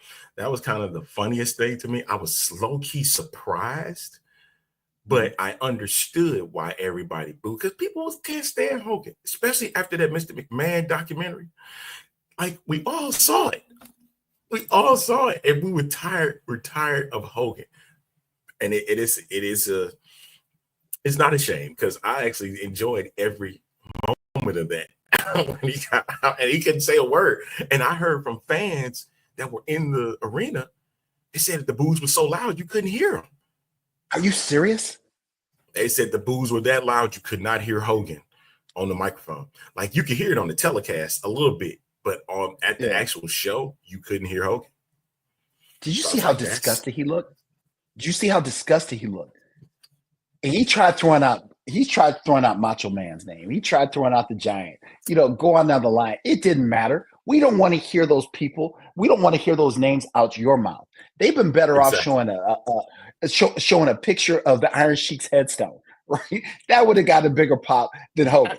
Speaker 1: funniest thing to me. I was low key surprised, but I understood why everybody booed, because people can't stand Hogan, especially after that Mr. McMahon documentary. Like, we all saw it. And we were tired. We're tired of Hogan. And it's not a shame, because I actually enjoyed every moment of that when he got out and he couldn't say a word. And I heard from fans that were in the arena, they said that the boos were so loud you couldn't hear them.
Speaker 6: Are you serious?
Speaker 1: They said the boos were that loud you could not hear Hogan on the microphone. Like, you could hear it on the telecast a little bit, but at the actual show, you couldn't hear Hogan.
Speaker 6: Did you see how disgusted he looked? Did you see how disgusted he looked? And he tried throwing out Macho Man's name. He tried throwing out the Giant. Go on down the line. It didn't matter. We don't want to hear those people. We don't want to hear those names out your mouth. They've been better off showing a picture of the Iron Sheik's headstone, right? That would have got a bigger pop than Hogan.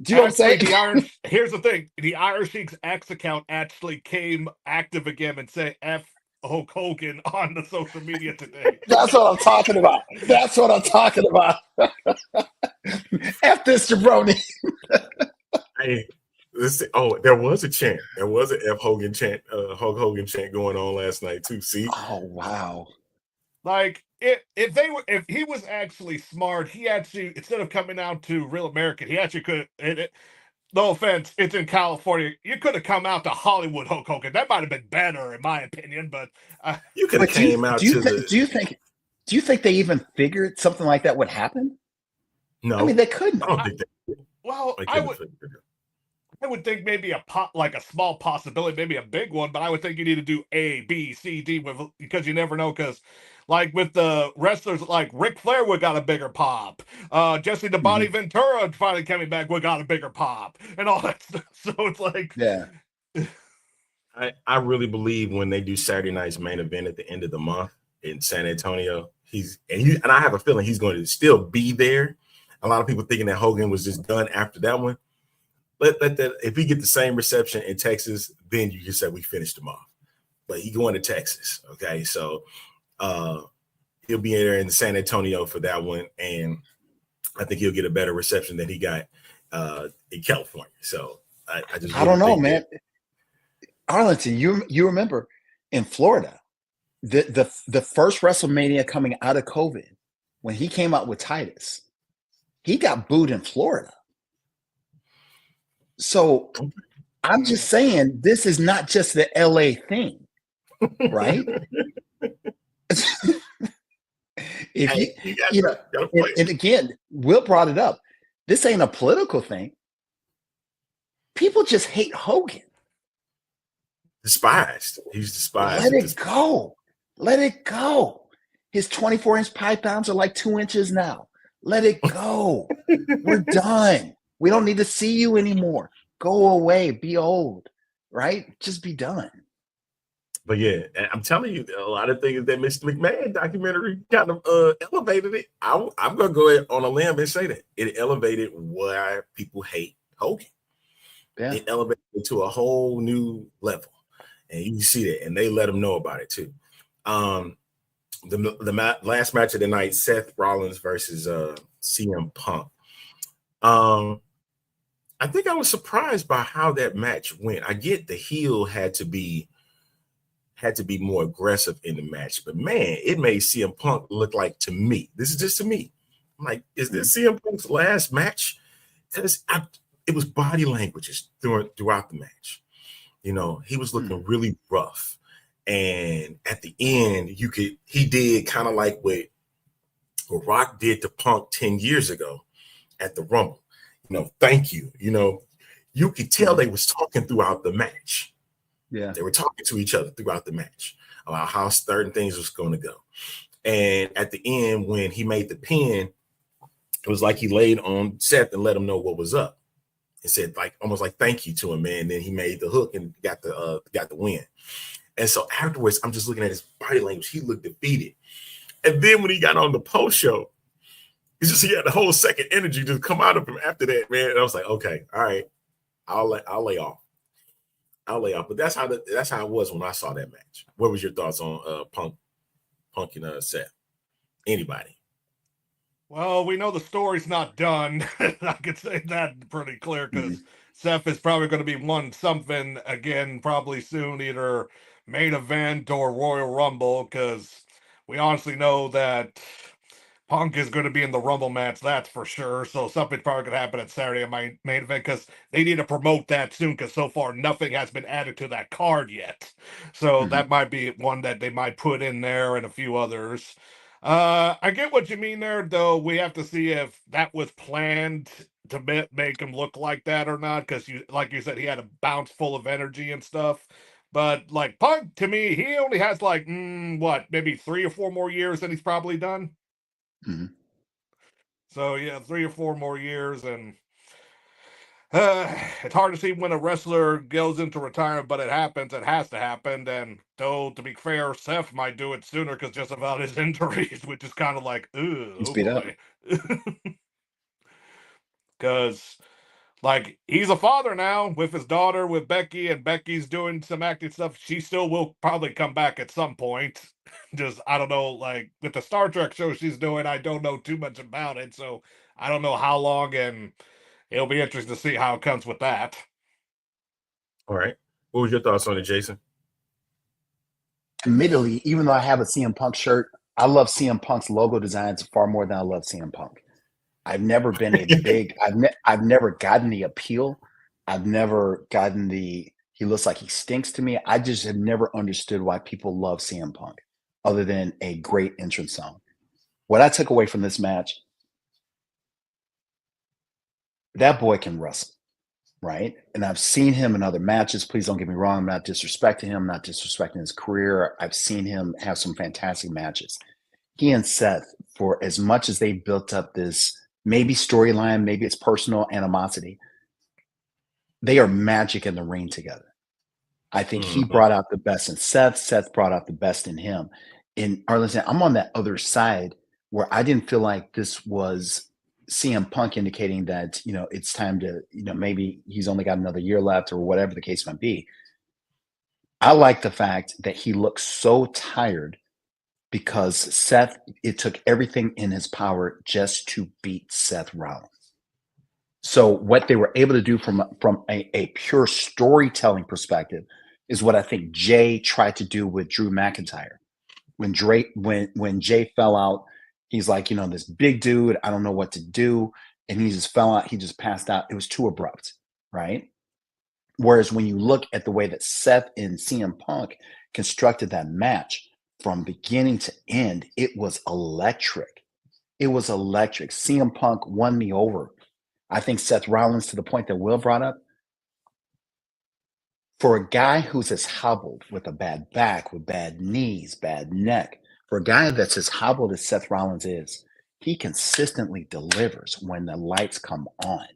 Speaker 6: Do you know what I'm saying?
Speaker 5: Here's the thing. The Iron Sheik's X account actually came active again and said F Hulk Hogan on the social media today.
Speaker 6: That's what I'm talking about. F this jabroni.
Speaker 1: Hey, there was a chant. There was an F Hogan chant, Hulk Hogan chant going on last night too. See?
Speaker 6: Oh wow.
Speaker 5: Like, if he was actually smart, he actually, instead of coming out to Real American, he actually could. No offense, it's in California. You could have come out to Hollywood, Hulk Hogan. That might have been better, in my opinion. But
Speaker 1: you could have came out.
Speaker 6: Do you think they even figured something like that would happen?
Speaker 1: No,
Speaker 6: I mean, they couldn't.
Speaker 1: I don't think they.
Speaker 5: Well, I would think maybe like a small possibility, maybe a big one, but I would think you need to do A, B, C, D because you never know. Because like with the wrestlers, like Ric Flair would got a bigger pop. Jesse the Body Ventura finally coming back would got a bigger pop, and all that stuff. So it's like,
Speaker 6: Yeah.
Speaker 1: I really believe when they do Saturday night's main event at the end of the month in San Antonio, and I have a feeling he's going to still be there. A lot of people thinking that Hogan was just done after that one. Let that, if we get the same reception in Texas, then you can say we finished him off. But he going to Texas, okay? So he'll be there in San Antonio for that one, and I think he'll get a better reception than he got in California. So I
Speaker 6: don't know, man. Arlington, you remember in Florida, the first WrestleMania coming out of COVID, when he came out with Titus, he got booed in Florida. So I'm just saying, this is not just the LA thing, right? And again, Will brought it up. This ain't a political thing. People just hate Hogan.
Speaker 1: Despised. He's despised.
Speaker 6: Let it go. Let it go. His 24-inch pythons are like 2 inches now. Let it go. We're done. We don't need to see you anymore. Go away. Be old. Right? Just be done.
Speaker 1: But yeah, I'm telling you, a lot of things that Mr. McMahon documentary kind of elevated it. I'm going to go ahead on a limb and say that it elevated why people hate Hogan. Yeah. It elevated it to a whole new level. And you see that, and they let them know about it too. The last match of the night, Seth Rollins versus CM Punk. I think I was surprised by how that match went. I get the heel had to be more aggressive in the match, but man, it made CM Punk look like, to me, this is just to me, I'm like, is this CM Punk's last match? Because it was body languages throughout the match. You know, he was looking really rough. And at the end, he did kind of like what Rock did to Punk 10 years ago at the Rumble. You know, thank you. You know, you could tell they was talking throughout the match.
Speaker 6: Yeah.
Speaker 1: They were talking to each other throughout the match about how certain things was going to go. And at the end, when he made the pin, it was like he laid on Seth and let him know what was up. And said, like, almost like thank you to him, man. And then he made the hook and got the win. And so afterwards, I'm just looking at his body language. He looked defeated. And then when he got on the post show, he had the whole second energy just come out of him after that, man. And I was like, okay, all right, I'll lay off. But that's how it was when I saw that match. What was your thoughts on Punk and Seth? Anybody?
Speaker 5: Well, we know the story's not done. I could say that pretty clear because Seth is probably going to be won something again probably soon, either main event or Royal Rumble, because we honestly know that Punk is going to be in the Rumble match, that's for sure. So something's probably going to happen at Saturday at my main event because they need to promote that soon because so far nothing has been added to that card yet. So that might be one that they might put in there and a few others. I get what you mean there, though. We have to see if that was planned to make him look like that or not, because like you said, he had a bounce full of energy and stuff. But like Punk, to me, he only has like maybe 3 or 4 more years, and he's probably done. So yeah, 3 or 4 more years, and it's hard to see when a wrestler goes into retirement, but it happens. It has to happen. And though, to be fair, Seth might do it sooner because just about his injuries, which is kind of like,
Speaker 6: He's beat up.
Speaker 5: Because, like, he's a father now with his daughter, with Becky, and Becky's doing some acting stuff. She still will probably come back at some point. Just, I don't know, like, with the Star Trek show she's doing, I don't know too much about it. So I don't know how long, and it'll be interesting to see how it comes with that.
Speaker 1: All right. What was your thoughts on it, Jason?
Speaker 6: Admittedly, even though I have a CM Punk shirt, I love CM Punk's logo designs far more than I love CM Punk. I've never been a big, I've never gotten the appeal. I've never gotten he looks like he stinks to me. I just have never understood why people love CM Punk other than a great entrance song. What I took away from this match, that boy can wrestle. right? And I've seen him in other matches. Please don't get me wrong. I'm not disrespecting him, I'm not disrespecting his career. I've seen him have some fantastic matches. He and Seth, for as much as they built up this maybe storyline, maybe it's personal animosity, they are magic in the ring together. I think he brought out the best in Seth. Seth brought out the best in him. In Arlington, I'm on that other side where I didn't feel like this was CM Punk indicating that, it's time to, maybe he's only got another year left or whatever the case might be. I like the fact that he looks so tired because Seth, it took everything in his power just to beat Seth Rollins. So what they were able to do from a pure storytelling perspective is what I think Jay tried to do with Drew McIntyre. When Jay fell out, he's like, this big dude, I don't know what to do. And he just fell out. He just passed out. It was too abrupt, right? Whereas when you look at the way that Seth and CM Punk constructed that match from beginning to end, it was electric. It was electric. CM Punk won me over. I think Seth Rollins, to the point that Will brought up, for a guy who's as hobbled with a bad back, with bad knees, bad neck, for a guy that's as hobbled as Seth Rollins is, he consistently delivers when the lights come on.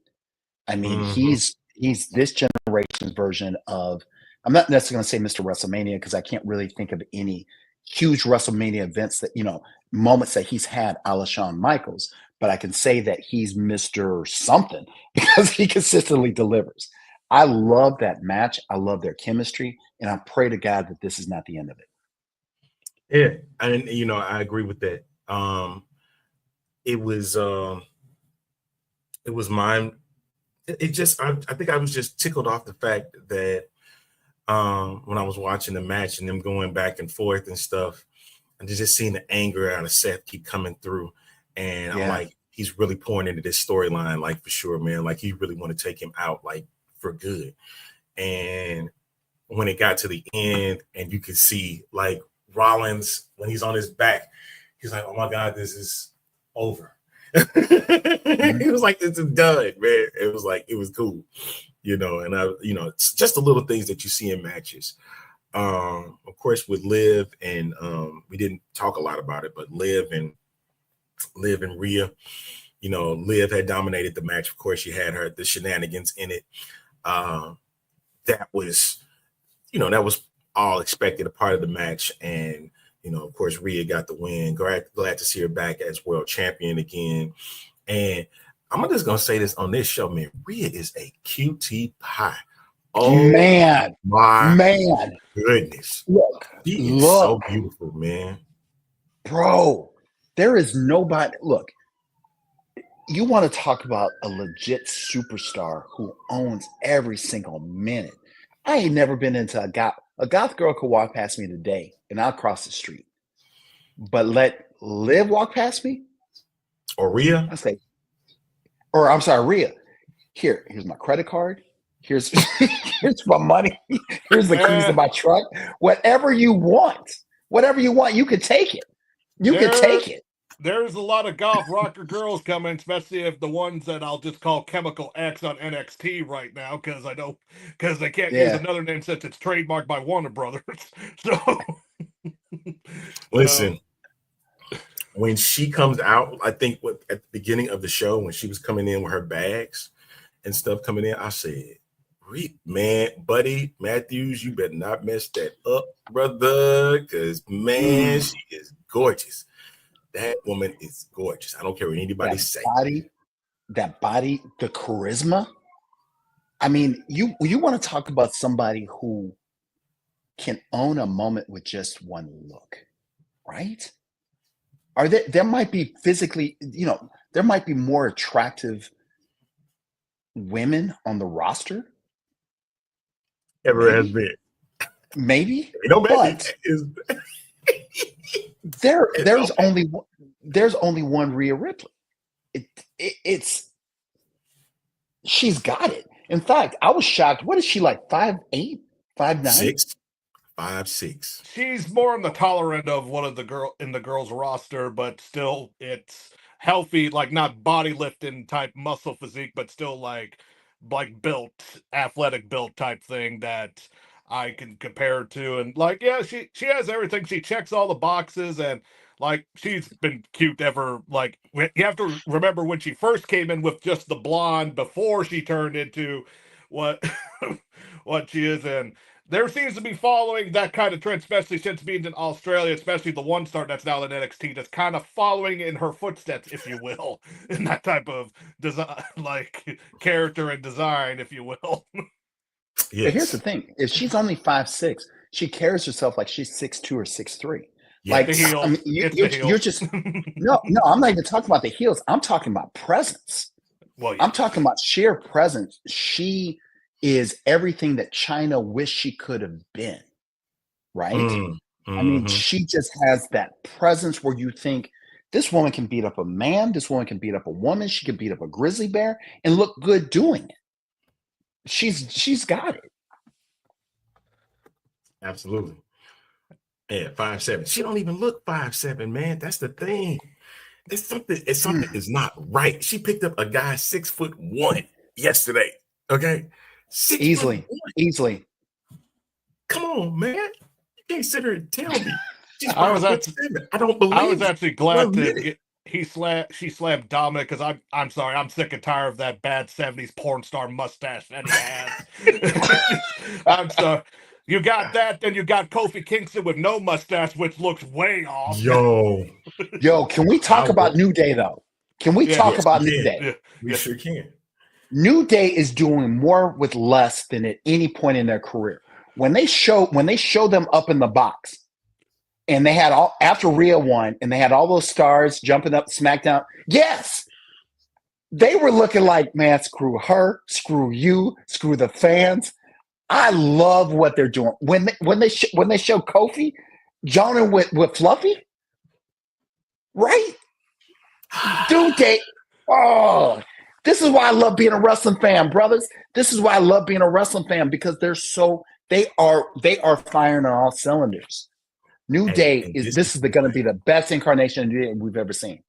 Speaker 6: I mean, he's this generation's version of, I'm not necessarily going to say Mr. WrestleMania because I can't really think of any huge WrestleMania events that, moments that he's had a la Shawn Michaels, but I can say that he's Mr. something because he consistently delivers. I love that match. I love their chemistry, and I pray to God that this is not the end of it.
Speaker 1: Yeah, and I agree with that. It was mine. It just, I think I was just tickled off the fact that when I was watching the match and them going back and forth and stuff, and just seeing the anger out of Seth keep coming through, and I'm like, he's really pouring into this storyline, like for sure, man. Like he really want to take him out, like for good. And when it got to the end, and you could see like Rollins when he's on his back, he's like, "Oh my God, this is over." It was like, "It's done, man." It was like, it was cool, and it's just the little things that you see in matches. Of course, with Liv and we didn't talk a lot about it, but Liv and Rhea, Liv had dominated the match. Of course, she had the shenanigans in it. That was all expected, a part of the match. And, of course, Rhea got the win. Glad to see her back as world champion again. And I'm just going to say this on this show, man. Rhea is a cutie pie. Oh,
Speaker 6: man.
Speaker 1: My goodness. She is so beautiful, man.
Speaker 6: Bro, there is nobody. Look, you want to talk about a legit superstar who owns every single minute. I ain't never been into a goth girl could walk past me today and I'll cross the street. But let Liv walk past me.
Speaker 1: Or Rhea.
Speaker 6: I'm sorry, Rhea. Here's my credit card. Here's my money. Here's the keys to my truck. Whatever you want, you can take it. You can take it.
Speaker 5: There's a lot of golf rocker girls coming, especially if the ones that I'll just call Chemical X on NXT right now, because they can't use another name since it's trademarked by Warner Brothers. So
Speaker 1: listen, when she comes out, I think at the beginning of the show, when she was coming in with her bags and stuff coming in, I said, man, buddy Matthews, you better not mess that up, brother, because man, she is gorgeous. That woman is gorgeous. I don't care what anybody says.
Speaker 6: That body, the charisma. I mean, you want to talk about somebody who can own a moment with just one look, right? There might be physically, there might be more attractive women on the roster.
Speaker 1: Ever has been.
Speaker 6: Maybe. But there's only one Rhea Ripley. She's got it. In fact, I was shocked. What is she, like 5'8", 5'9"?
Speaker 1: 5'6".
Speaker 5: She's more on the taller end of one of the girls roster, but still it's healthy, like not body lifting type muscle physique, but still like like built, athletic built type thing that I can compare her to. And like, yeah, she has everything. She checks all the boxes, and like she's been cute ever. Like you have to remember when she first came in with just the blonde before she turned into what what she is. And there seems to be following that kind of trend, especially since being in Australia, especially the one star that's now in NXT, that's kind of following in her footsteps, if you will, in that type of design, like character and design, if you will.
Speaker 6: But here's the
Speaker 1: Yes.
Speaker 6: thing: if she's only 5'6", she carries herself like she's 6'2" or 6'3". Like,
Speaker 5: The
Speaker 1: Yes.
Speaker 5: heels.
Speaker 6: I mean,
Speaker 5: It's the
Speaker 6: you're
Speaker 5: heels.
Speaker 6: just no. I'm not even talking about the heels. I'm talking about presence.
Speaker 5: Well,
Speaker 6: I'm
Speaker 5: yes.
Speaker 6: talking about sheer presence. She is everything that China wished she could have been. Right? I mean,
Speaker 1: Mhm.
Speaker 6: she just has that presence where you think this woman can beat up a man, this woman can beat up a woman, she can beat up a grizzly bear and look good doing it. She's got it.
Speaker 1: Absolutely. Yeah, 5'7". She don't even look 5'7", man. That's the thing. Something is not right. She picked up a guy 6'1" yesterday. Okay. 6'1".
Speaker 6: Easily.
Speaker 1: Come on, man. You can't sit here and tell me she's
Speaker 5: I was
Speaker 1: 5'7". I don't
Speaker 5: I was
Speaker 1: believe it.
Speaker 5: actually glad
Speaker 1: 1
Speaker 5: to
Speaker 1: minute.
Speaker 5: get she slammed Dominic, because I'm sorry, I'm sick and tired of that bad 70s porn star mustache that he has. I'm sorry. You got that, then you got Kofi Kingston with no mustache, which looks way off.
Speaker 1: Yo.
Speaker 6: Yo, can we talk about New Day though? Can we talk
Speaker 1: Yes,
Speaker 6: about
Speaker 1: we
Speaker 6: New
Speaker 1: can.
Speaker 6: Day?
Speaker 1: We sure can.
Speaker 6: New Day is doing more with less than at any point in their career. When they show them up in the box, and they had all after Rhea won, and they had all those stars jumping up SmackDown. Yes, they were looking like, man, screw her, screw you, screw the fans. I love what they're doing. When they show Kofi joining with Fluffy, right? Dude, this is why I love being a wrestling fan, brothers. This is why I love being a wrestling fan, because they are firing on all cylinders. New Day this is going to be the best incarnation of New Day we've ever seen.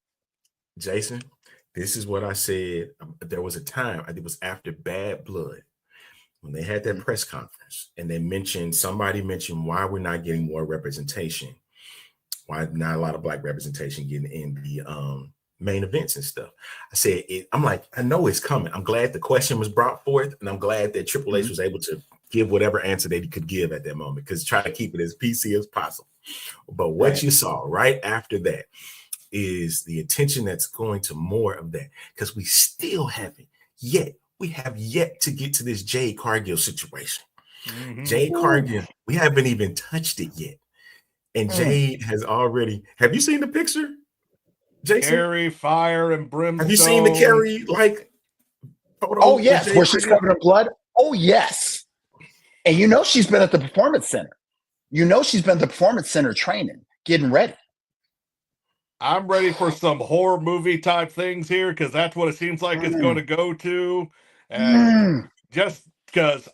Speaker 1: Jason, this is what I said. There was a time, I think it was after Bad Blood, when they had that press conference, and somebody mentioned why we're not getting more representation, why not a lot of Black representation getting in the main events and stuff. I said, I'm like, I know it's coming. I'm glad the question was brought forth, and I'm glad that Triple H was able to give whatever answer that he could give at that moment, because try to keep it as PC as possible. But what you saw right after that is the attention that's going to more of that, because we have yet to get to this Jade Cargill situation. Jade Cargill, we haven't even touched it yet. And Jade has already, have you seen the picture, Jason?
Speaker 5: Carrie, fire, and brimstone.
Speaker 1: Have you seen the Carrie photo?
Speaker 6: Oh, yes, where she's covered in blood? Oh, yes. And you know she's been at the Performance Center. Training, getting ready.
Speaker 5: I'm ready for some horror movie type things here, because that's what it seems like it's going to go to. And just because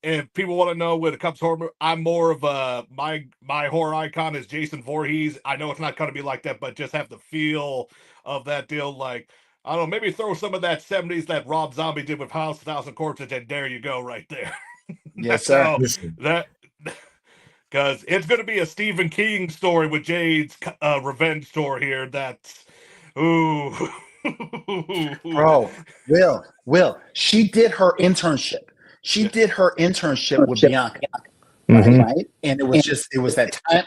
Speaker 5: if people want to know when it comes to horror, I'm more of my horror icon is Jason Voorhees. I know it's not going to be like that, but just have the feel of that deal. Like, I don't know, maybe throw some of that 70s that Rob Zombie did with House of Thousand Corpses, and there you go, right there.
Speaker 6: Yes, sir.
Speaker 5: Because it's going to be a Stephen King story with Jade's revenge story here. That's, ooh.
Speaker 6: Bro, Will, she did her internship. With Bianca, right? And it was that time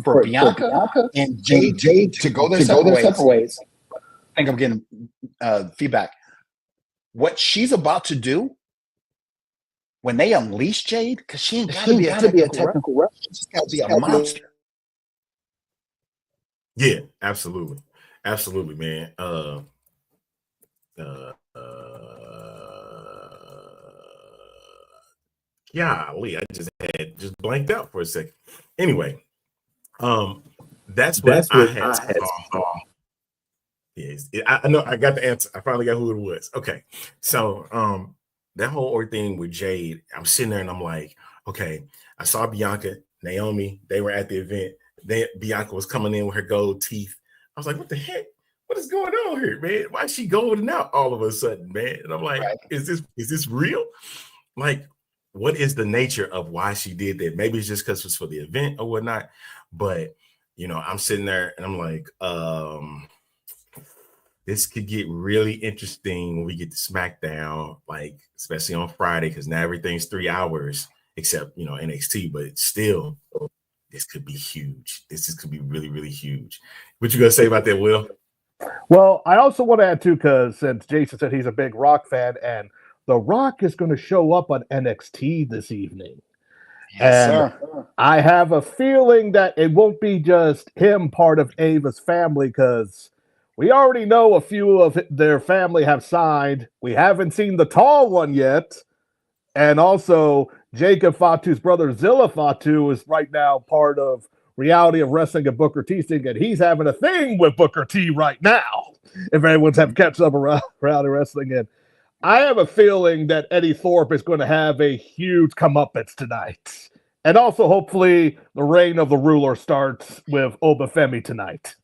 Speaker 6: for Bianca and Jade to go their separate ways. I think I'm getting feedback. What she's about to do when they unleash Jade, because she ain't got to be a technical wrestler. She's got to be a monster.
Speaker 1: Yeah, absolutely, man. Golly, I just blanked out for a second. Anyway, that's what I had saw. Yes, I know. I got the answer. I finally got who it was. Okay, so that whole thing with Jade, I'm sitting there and I'm like, okay, I saw Bianca, Naomi, they were at the event. Bianca was coming in with her gold teeth. I was like, what the heck what is going on here, man? Why is she golden out all of a sudden, man? And I'm like,
Speaker 6: Right.
Speaker 1: is this real? Like, what is the nature of why she did that? Maybe it's just because it's for the event or whatnot. But I'm sitting there and I'm like, this could get really interesting when we get to SmackDown, like especially on Friday, because now everything's 3 hours except NXT, but still, this could be huge. This could be really, really huge. What you gonna say about that, Will?
Speaker 8: Well, I also want to add too, because since Jason said he's a big Rock fan, and The Rock is going to show up on NXT this evening.
Speaker 6: Yes,
Speaker 8: and
Speaker 6: sir.
Speaker 8: I have a feeling that it won't be just him part of Ava's family, because we already know a few of their family have signed. We haven't seen the tall one yet. And also, Jacob Fatu's brother Zilla Fatu is right now part of Reality of Wrestling and Booker T, and he's having a thing with Booker T right now. If anyone's have catch up around Reality Wrestling, and I have a feeling that Eddie Thorpe is going to have a huge comeuppance tonight. And also, hopefully, the reign of the ruler starts with Obafemi tonight.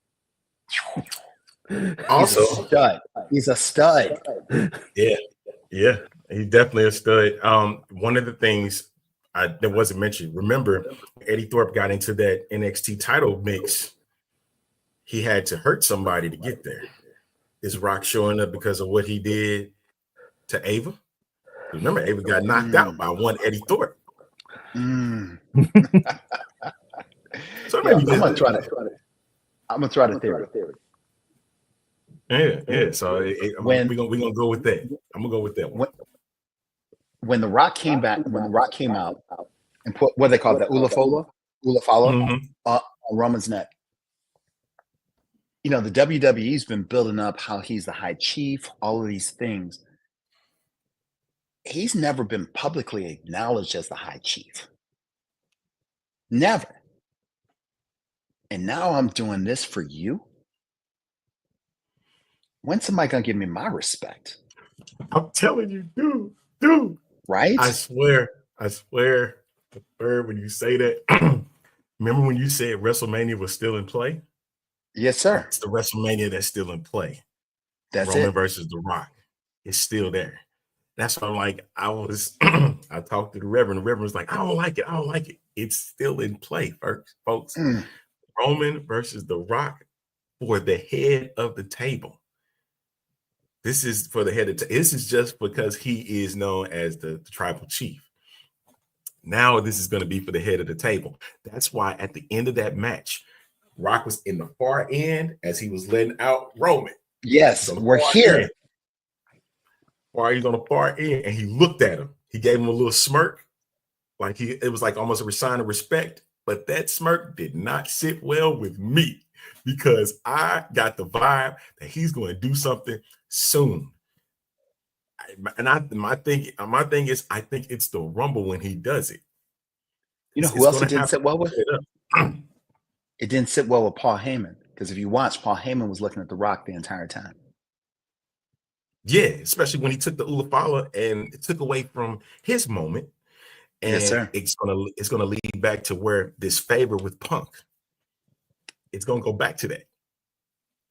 Speaker 1: Also,
Speaker 6: He's a stud.
Speaker 1: Yeah, he's definitely a stud. One of the things that wasn't mentioned, remember, Eddie Thorpe got into that NXT title mix. He had to hurt somebody to get there. Is Rock showing up because of what he did to Ava? Remember, Ava got knocked out by one Eddie Thorpe. So maybe
Speaker 6: I'm gonna try the theory.
Speaker 1: Yeah. So we're gonna go with that. I'm gonna go with that one.
Speaker 6: When The Rock came out and put what they call that Ulafala on Roman's neck. The WWE's been building up how he's the high chief, all of these things. He's never been publicly acknowledged as the high chief. Never. And now I'm doing this for you? When's somebody gonna give me my respect?
Speaker 1: I'm telling you, dude.
Speaker 6: Right?
Speaker 1: I swear, when you say that, remember when you said WrestleMania was still in play?
Speaker 6: Yes, sir.
Speaker 1: It's the WrestleMania that's still in play.
Speaker 6: That's
Speaker 1: Roman
Speaker 6: it.
Speaker 1: versus The Rock. It's still there. That's why I'm like, I talked to the Reverend. The Reverend was like, I don't like it. It's still in play, folks. Roman versus The Rock for the head of the table. This is for the head of this is just because he is known as the tribal chief. Now this is going to be for the head of the table. That's why at the end of that match, Rock was in the far end as he was letting out Roman.
Speaker 6: Yes, we're here.
Speaker 1: Or he's on the far end, and he looked at him. He gave him a little smirk, like it was like almost a sign of respect. But that smirk did not sit well with me, because I got the vibe that he's going to do something soon. And my thing is, I think it's the Rumble when he does it.
Speaker 6: You know who else it didn't sit well with? It didn't sit well with Paul Heyman, because if you watch, Paul Heyman was looking at The Rock the entire time.
Speaker 1: Yeah, especially when he took the Ulafala and it took away from his moment. And
Speaker 6: yes, sir.
Speaker 1: It's gonna lead back to where this favor with Punk. It's gonna go back to that.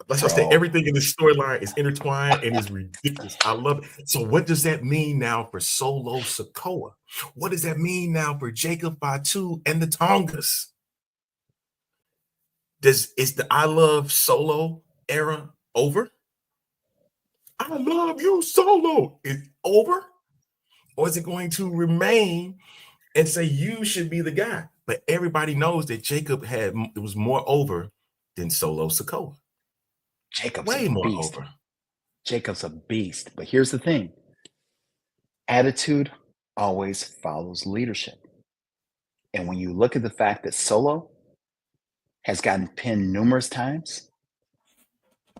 Speaker 1: Let's just say everything in this storyline is intertwined and is ridiculous. I love it. So what does that mean now for Solo Sikoa? What does that mean now for Jacob Fatu and the Tongas? Is the I Love Solo era over? I love you, Solo. Is over? Or is it going to remain and say you should be the guy? But everybody knows that Jacob was more over than Solo Sikoa.
Speaker 6: Jacob's
Speaker 1: way
Speaker 6: a
Speaker 1: more
Speaker 6: beast.
Speaker 1: over.
Speaker 6: Jacob's a beast. But here's the thing. Attitude always follows leadership. And when you look at the fact that Solo has gotten pinned numerous times,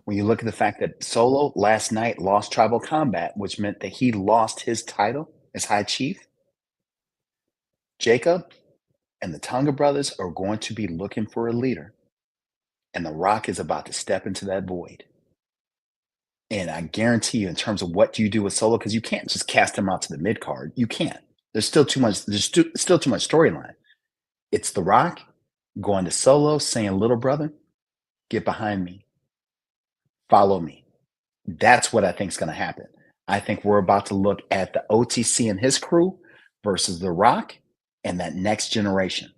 Speaker 6: when you look at the fact that Solo last night lost Tribal Combat, which meant that he lost his title as High Chief, Jacob and the Tonga brothers are going to be looking for a leader. And The Rock is about to step into that void. And I guarantee you, in terms of what do you do with Solo, because you can't just cast him out to the mid card. You can't. There's still too much. There's still too much storyline. It's The Rock going to Solo, saying, "Little brother, get behind me. Follow me. That's what I think is going to happen. I think we're about to look at the OTC and his crew versus The Rock and that next generation.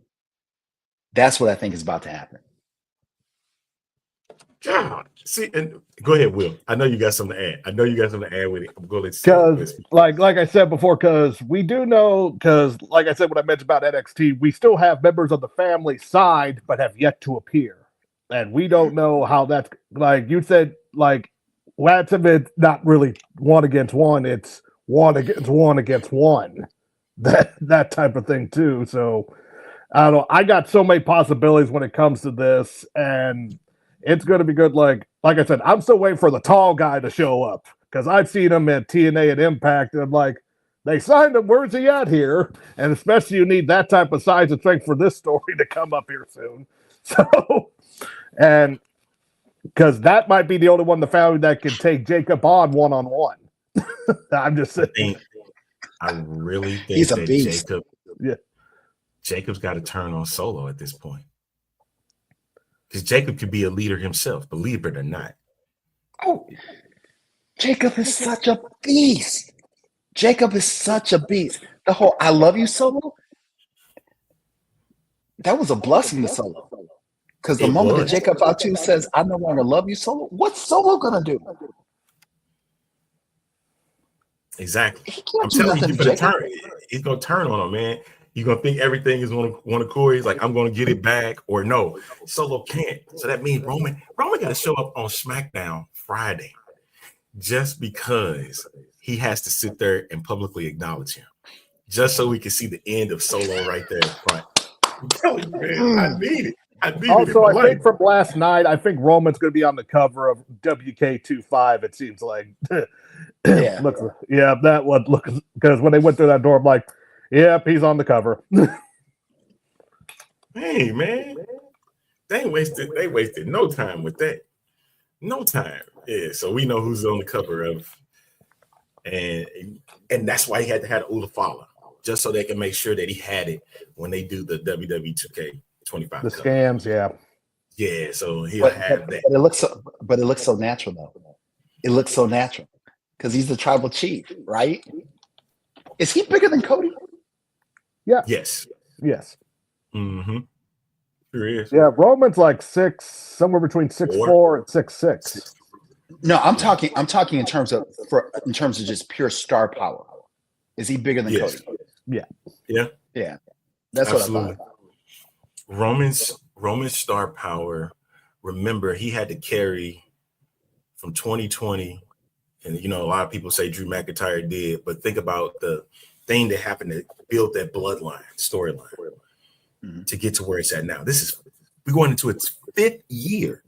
Speaker 6: That's what I think is about to happen.
Speaker 1: God, see, and go ahead, Will. I know you got something to add. With it. I'm going to
Speaker 8: Because, like I said before, because we do know, because like I said when I mentioned about NXT, we still have members of the family side, but have yet to appear, and we don't know how that's like. You said like, lots of it not really one against one; it's one against one, that type of thing too. So I don't know. I got so many possibilities when it comes to this, and it's going to be good. Like I said, I'm still waiting for the tall guy to show up because I've seen him at TNA and Impact, and I'm like, they signed him. Where's he at here? And especially you need that type of size and strength for this story to come up here soon. So, and because that might be the only one in the family that can take Jacob on one-on-one. I'm just saying.
Speaker 1: I really think
Speaker 6: He's a
Speaker 1: that
Speaker 6: beast.
Speaker 1: Jacob's got to turn on Solo at this point. Because Jacob could be a leader himself, believe it or not.
Speaker 6: Oh, Jacob is such a beast. The whole I love you Solo, that was a blessing to Solo. Because the moment that Jacob Fatu says, I no longer love you, Solo, what's Solo going to do?
Speaker 1: Exactly. I'm telling you, he's going to turn on him, man. You're going to think everything is one accord. He's like, I'm going to get it back, or no. Solo can't. So that means Roman got to show up on SmackDown Friday just because he has to sit there and publicly acknowledge him, just so we can see the end of Solo right there in front. I'm telling you, man, I need it.
Speaker 8: Also, I think from last night, I think Roman's going to be on the cover of WK25. It seems like, that would look, because when they went through that door, I'm like, yep, he's on the cover.
Speaker 1: Hey, man, they wasted no time with that. No time. Yeah, so we know who's on the cover of, and that's why he had to have Ulafala, just so they can make sure that he had it when they do the WWE 2K25.
Speaker 8: The scams,
Speaker 1: yeah. So he'll have that.
Speaker 6: But it looks so natural though. It looks so natural because he's the tribal chief, right? Is he bigger than Cody?
Speaker 8: Yeah.
Speaker 1: Yes. Mm-hmm. Sure is.
Speaker 8: Yeah, Roman's like somewhere between 6'4" and 6'6".
Speaker 6: No, I'm talking in terms of just pure star power. Is he bigger than Cody?
Speaker 8: Yeah.
Speaker 6: That's
Speaker 1: absolutely
Speaker 6: what I thought.
Speaker 1: Roman's star power. Remember, he had to carry from 2020, and a lot of people say Drew McIntyre did, but think about the thing that happened to build that bloodline storyline to get to where it's at now. We're going into its 5th year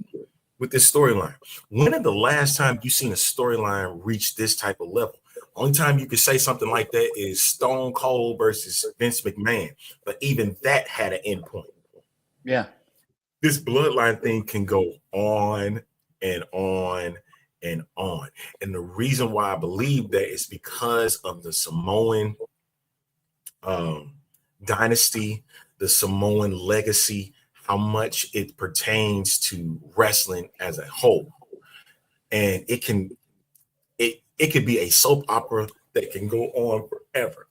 Speaker 1: with this storyline. When is the last time you seen a storyline reach this type of level? Only time you could say something like that is Stone Cold versus Vince McMahon, but even that had an end point.
Speaker 6: Yeah.
Speaker 1: This bloodline thing can go on and on and on. And the reason why I believe that is because of the Samoan dynasty, the Samoan legacy, how much it pertains to wrestling as a whole. And it could be a soap opera that can go on forever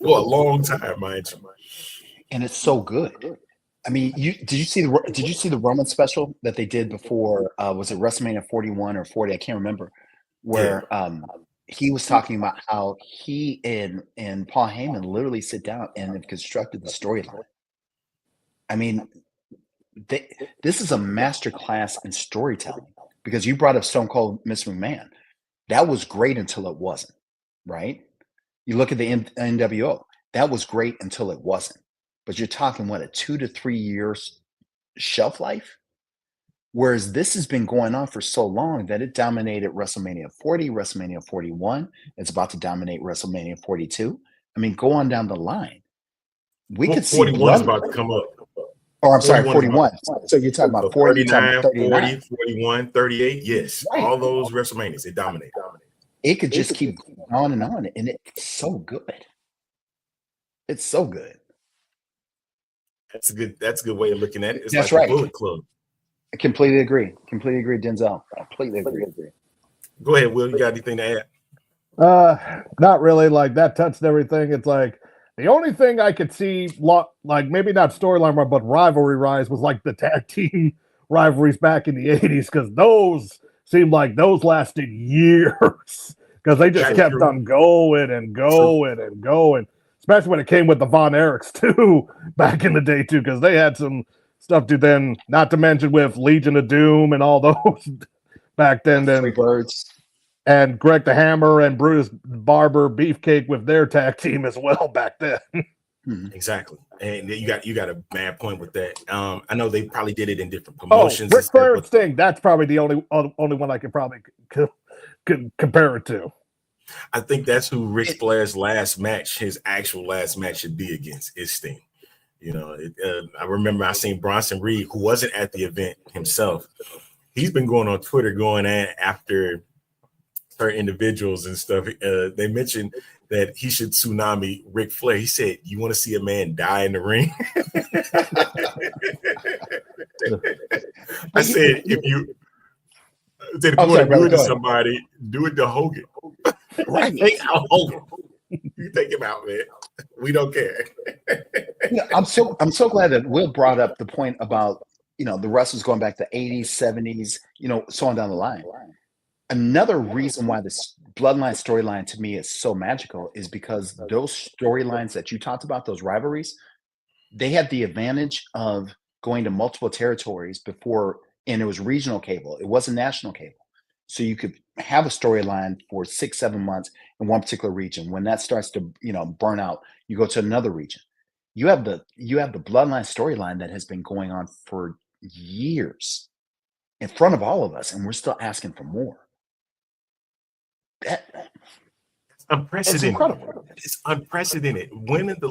Speaker 1: for a long time, mind you.
Speaker 6: And it's so good. I mean, did you see the Roman special that they did before? Was it WrestleMania 41 or 40? I can't remember. Where he was talking about how he and Paul Heyman literally sit down and have constructed the storyline. I mean, this is a master class in storytelling, because you brought up Stone Cold Miss McMahon. That was great until it wasn't, right? You look at the NWO. That was great until it wasn't. But you're talking, a 2 to 3 years shelf life? Whereas this has been going on for so long that it dominated WrestleMania 40, WrestleMania 41. It's about to dominate WrestleMania 42. I mean, go on down the line. We could see
Speaker 1: 41 is about to come up.
Speaker 6: Oh, I'm sorry, 41. So you're talking about 40,
Speaker 1: 39,
Speaker 6: 39.
Speaker 1: 40, 41, 38. Yes. Right. All those WrestleManias, they dominate.
Speaker 6: It could just keep going on, and it's so good. It's so good.
Speaker 1: That's a good way of looking at it. It's
Speaker 6: That's
Speaker 1: like
Speaker 6: right.
Speaker 1: the Bullet Club.
Speaker 6: I completely agree. Completely agree, Denzel. Completely agree.
Speaker 1: Go ahead, Will. You got anything to add?
Speaker 8: Not really. Like that touched everything. It's like the only thing I could see, like maybe not storyline, but rivalry rise was like the tag team rivalries back in the '80s because those seemed like those lasted years because they just kept on going and going and going. Especially when it came with the Von Erichs too back in the day too, because they had some stuff to then. Not to mention with Legion of Doom and all those back then. Then
Speaker 6: Birds.
Speaker 8: And Greg the Hammer and Brutus Barber Beefcake with their tag team as well back then.
Speaker 1: Exactly, and you got a mad point with that. I know they probably did it in different promotions.
Speaker 8: Ric Flair and Sting. That's probably the only one I could probably could compare it to.
Speaker 1: I think that's who Ric Flair's last match, his actual last match, should be against is Sting. You know, I remember I seen Bronson Reed, who wasn't at the event himself. He's been going on Twitter going after certain individuals and stuff. They mentioned that he should tsunami Ric Flair. He said, "You want to see a man die in the ring?" I said, "If you want to do it to somebody, do it to Hogan."
Speaker 6: Right?
Speaker 1: Take out Hogan. You take him out, man. We don't care.
Speaker 6: I'm so glad that Will brought up the point about the wrestlers going back to the 80s, 70s, so on down the line. Another reason why this bloodline storyline to me is so magical is because those storylines that you talked about, those rivalries, they had the advantage of going to multiple territories before, and it was regional cable. It wasn't national cable. So you could have a storyline for 6-7 months in one particular region. When that starts to, burn out, you go to another region. You have the bloodline storyline that has been going on for years in front of all of us, and we're still asking for more.
Speaker 1: That's unprecedented.
Speaker 6: It's incredible.
Speaker 1: It's unprecedented. When is the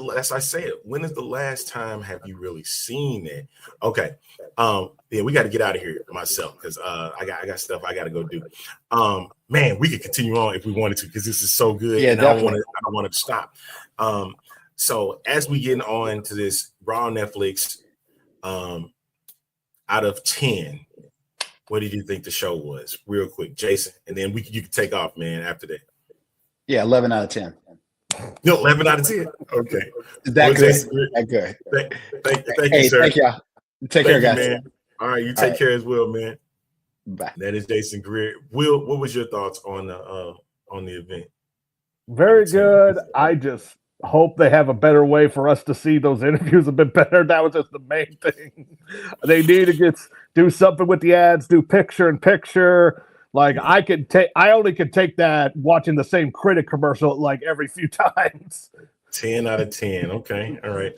Speaker 1: last time have you really seen it? Okay. Yeah, we got to get out of here myself because I got stuff I got to go do. Man, we could continue on if we wanted to because this is so good.
Speaker 6: Yeah,
Speaker 1: and
Speaker 6: definitely.
Speaker 1: I don't want it to stop. So as we get on to this Raw Netflix, out of 10, what did you think the show was? Real quick, Jason, and then you can take off, man, after that.
Speaker 6: Yeah, 11 out of 10.
Speaker 1: No, 11 out of 10. Okay.
Speaker 6: That good. That good.
Speaker 1: Thank you, sir.
Speaker 6: Thank you. Take care, guys.
Speaker 1: Man. All right, you take care as well, man.
Speaker 6: Bye.
Speaker 1: That is Jason Greer. Will, what was your thoughts on the event?
Speaker 8: Very good. I just hope they have a better way for us to see those interviews a bit better. That was just the main thing. They need to do something with the ads, do picture in picture. Like I only could take that watching the same critic commercial like every few times.
Speaker 1: 10 out of 10. Okay. All right.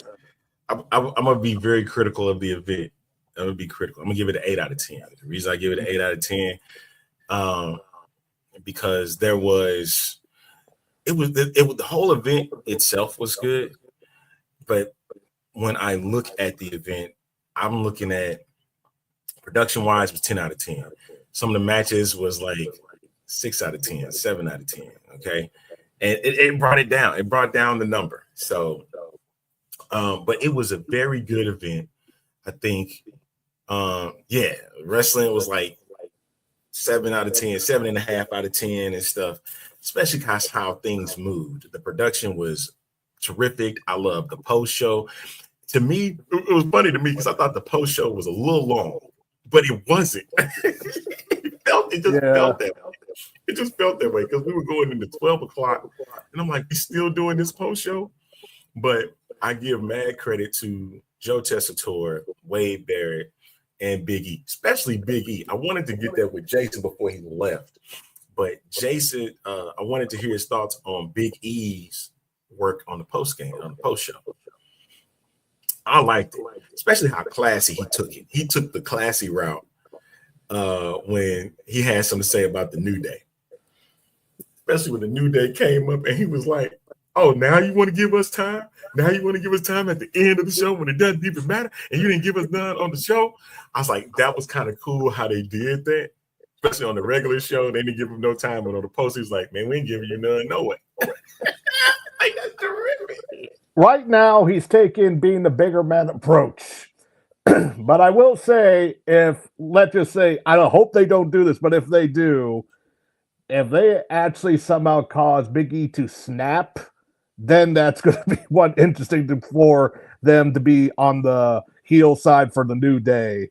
Speaker 1: I'm gonna be very critical of the event. I'm gonna be critical. I'm gonna give it an 8 out of 10. The reason I give it an 8 out of 10, because the whole event itself was good, but when I look at the event, I'm looking at production wise was 10 out of 10. Some of the matches was like 6 out of 10, 7 out of 10. Okay. And it brought it down. It brought down the number. So, but it was a very good event. I think, wrestling was like 7 out of 10, 7.5 out of 10 and stuff, especially because how things moved. The production was terrific. I love the post show. To me, it was funny to me because I thought the post show was a little long, but it wasn't. It just felt that way because we were going into 12 o'clock, and I'm like, we still doing this post show? But I give mad credit to Joe Tessitore, Wade Barrett, and Big E, especially Big E. I wanted to get that with Jason before he left, but Jason, I wanted to hear his thoughts on Big E's work on the post show. I liked it, especially how classy he took it. He took the classy route when he had something to say about the New Day, especially when the New Day came up and he was like, "Oh, now you want to give us time? Now you want to give us time at the end of the show when it doesn't even matter, and you didn't give us none on the show." I was like, that was kind of cool how they did that, especially on the regular show. They didn't give him no time, but on the post, he was like, "Man, we ain't giving you none, no way." Like, that's terrific.
Speaker 8: Right now, he's taking being the bigger man approach. But I will say, if let's just say, I don't hope they don't do this, but if they do, if they actually somehow cause Big E to snap, then that's going to be one interesting for them to be on the heel side for the New Day.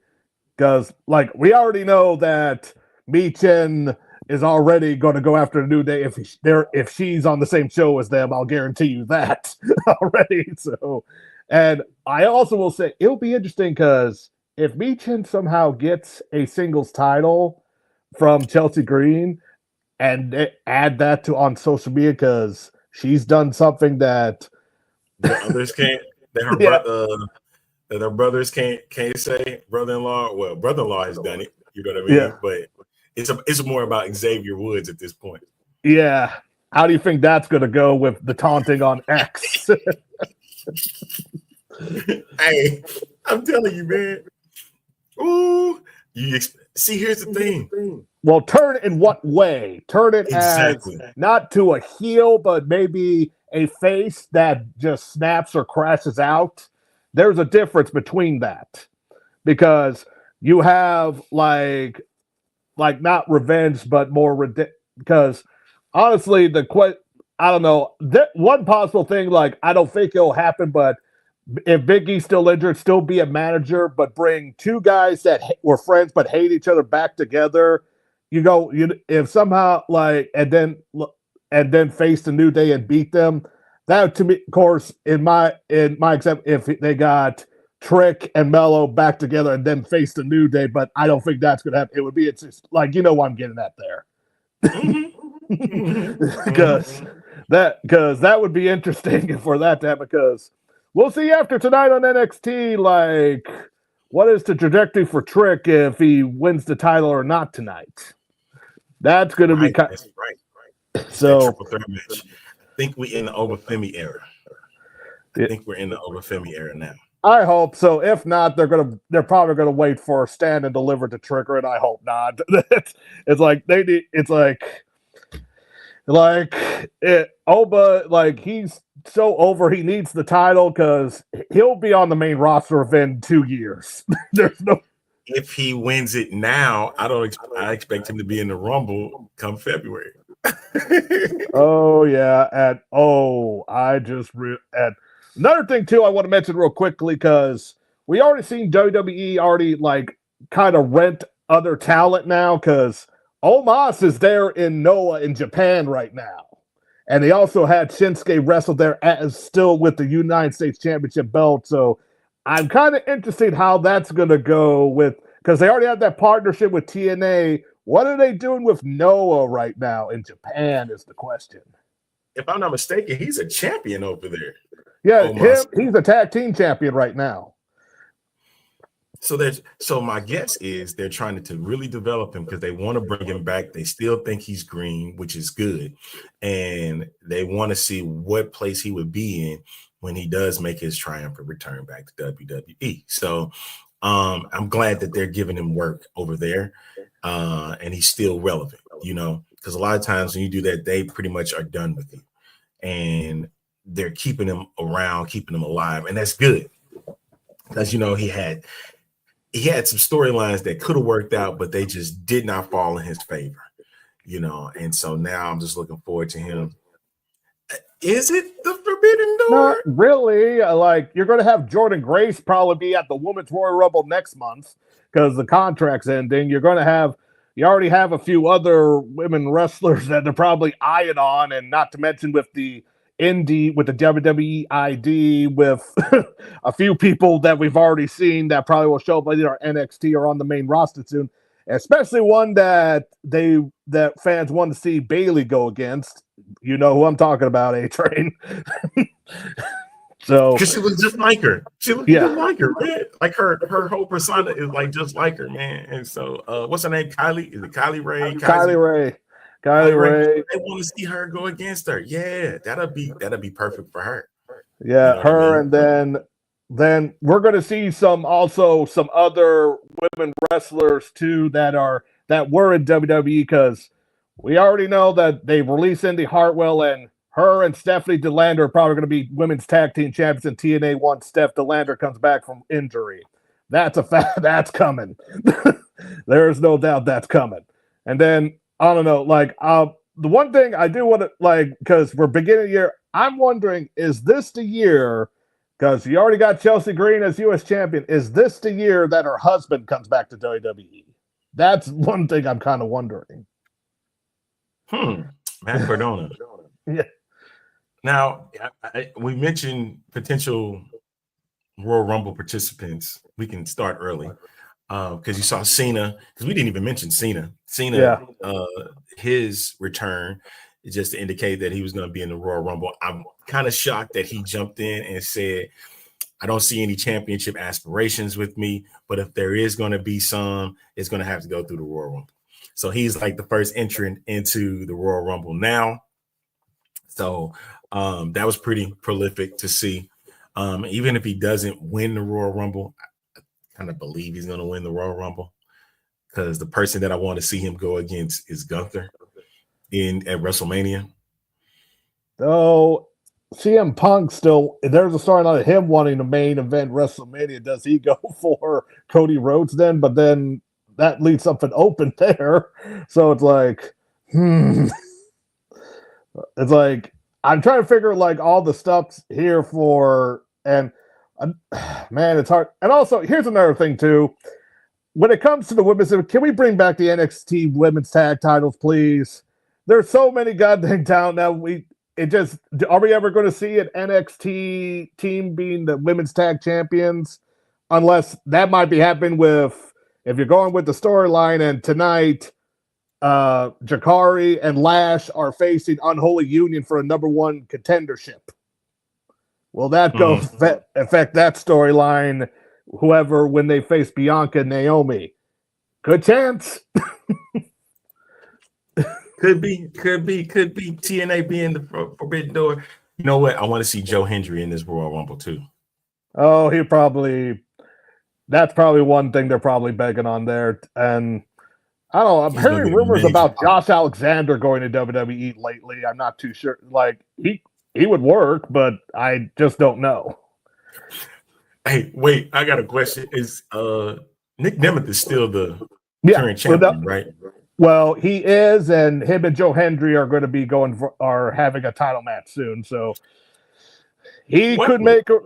Speaker 8: Because, like, we already know that Michin is already going to go after the New Day if she's on the same show as them. I'll guarantee you that already. So, and I also will say it'll be interesting because if Michin somehow gets a singles title from Chelsea Green and add that to on social media because she's done something that
Speaker 1: the others can't. That her brother. That our brothers can't say. Brother-in-law, well, brother-in-law has done it. You know what I mean?
Speaker 8: Yeah.
Speaker 1: But it's more about Xavier Woods at this point.
Speaker 8: Yeah. How do you think that's going to go with the taunting on X?
Speaker 1: Hey, I'm telling you, man. Ooh, see. Here's the thing.
Speaker 8: Well, turn in what way? Turn it
Speaker 1: Exactly.
Speaker 8: as not to a heel, but maybe a face that just snaps or crashes out. There's a difference between that because you have like not revenge, but more because honestly, I don't know. One possible thing, like I don't think it'll happen, but if Big E's still injured, still be a manager, but bring two guys that were friends but hate each other back together. If somehow and then face the New Day and beat them. That to me, of course, in my example, if they got Trick and Mello back together and then face the New Day, but I don't think that's gonna happen. It would be it's just like what I'm getting at there. Because that would be interesting for that to happen because we'll see after tonight on NXT, like what is the trajectory for Trick if he wins the title or not tonight. That's gonna be
Speaker 1: right.
Speaker 8: So
Speaker 1: triple threat match. I think we're in the over Femi era. I think we're in the over Femi era now.
Speaker 8: I hope so. If not, they're probably gonna wait for a stand and deliver to Trigger, and I hope not. It's like they need. It's Oba, like he's so over. He needs the title because he'll be on the main roster within 2 years. There's no.
Speaker 1: If he wins it now, I expect him to be in the Rumble come February.
Speaker 8: Oh yeah, and another thing too, I want to mention real quickly because we already seen WWE already like kind of rent other talent now because Omos is there in Noah in Japan right now, and they also had Shinsuke wrestle there as still with the United States Championship belt. So I'm kind of interested how that's gonna go with because they already have that partnership with TNA. What are they doing with Noah right now in Japan is the question.
Speaker 1: If I'm not mistaken, he's a champion over there.
Speaker 8: Yeah, he's a tag team champion right now.
Speaker 1: So my guess is they're trying to really develop him because they want to bring him back. They still think he's green, which is good. And they want to see what place he would be in when he does make his triumphant return back to WWE. So I'm glad that they're giving him work over there. And he's still relevant, because a lot of times when you do that, they pretty much are done with you. And they're keeping him around, keeping him alive. And that's good. Because, he had some storylines that could have worked out, but they just did not fall in his favor, And so now I'm just looking forward to him. Is it the Forbidden Door?
Speaker 8: Not really. Like, you're going to have Jordan Grace probably be at the Women's Royal Rumble next month because the contract's ending. You already have a few other women wrestlers that they're probably eyeing on, and not to mention with the indie, with the WWE ID, with a few people that we've already seen that probably will show up either on NXT or on the main roster soon, especially one that fans want to see Bayley go against. You know who I'm talking about, A-Train. So,
Speaker 1: because she looks just like her. She looks just like her, man. Like her whole persona is like just like her, man. And so, what's her name? Kylie? Is it Kylie Ray?
Speaker 8: Kylie Ray.
Speaker 1: They want to see her go against her. Yeah, that'll be perfect for her.
Speaker 8: Yeah, her, and then we're going to see some other women wrestlers too that were in WWE because we already know that they've released Indy Hartwell, and her and Stephanie DeLander are probably going to be women's tag team champions in TNA once Steph DeLander comes back from injury. That's a fact. That's coming. There's no doubt that's coming. And then I don't know, like the one thing I do want to like because we're beginning of the year, I'm wondering, is this the year? Because you already got Chelsea Green as U.S. champion. Is this the year that her husband comes back to WWE? That's one thing I'm kind of wondering.
Speaker 1: Matt Cardona.
Speaker 8: Yeah.
Speaker 1: Now, we mentioned potential Royal Rumble participants. We can start early because you saw Cena, because we didn't even mention Cena. His return is just to indicate that he was going to be in the Royal Rumble. I'm kind of shocked that he jumped in and said, I don't see any championship aspirations with me, but if there is going to be some, it's going to have to go through the Royal Rumble. So he's like the first entrant into the Royal Rumble now. So that was pretty prolific to see. Even if he doesn't win the Royal Rumble, I kind of believe he's going to win the Royal Rumble because the person that I want to see him go against is Gunther at WrestleMania.
Speaker 8: So CM Punk still, there's a story on him wanting the main event WrestleMania. Does he go for Cody Rhodes then? But then that leaves something open there. So it's like, It's like, I'm trying to figure like all the stuff here for, and man, it's hard. And also, here's another thing too. When it comes to the women's, can we bring back the NXT women's tag titles, please? There's so many goddamn talent now. Are we ever going to see an NXT team being the women's tag champions? Unless that might be happening with, if you're going with the storyline, and tonight, Jakari and Lash are facing Unholy Union for a #1 contendership. Will that go affect that storyline? Whoever, when they face Bianca and Naomi, good chance.
Speaker 1: Could be TNA being the forbidden door. You know what? I want to see Joe Hendry in this Royal Rumble too.
Speaker 8: Oh, that's probably one thing they're probably begging on there. And I don't know, I'm hearing rumors about Josh Alexander going to WWE lately. I'm not too sure. Like, he would work, but I just don't know.
Speaker 1: Hey, wait, I got a question. Is Nick Nemeth is still the current champion, right?
Speaker 8: Well, he is, and him and Joe Hendry are going to be are having a title match soon. So he could make it.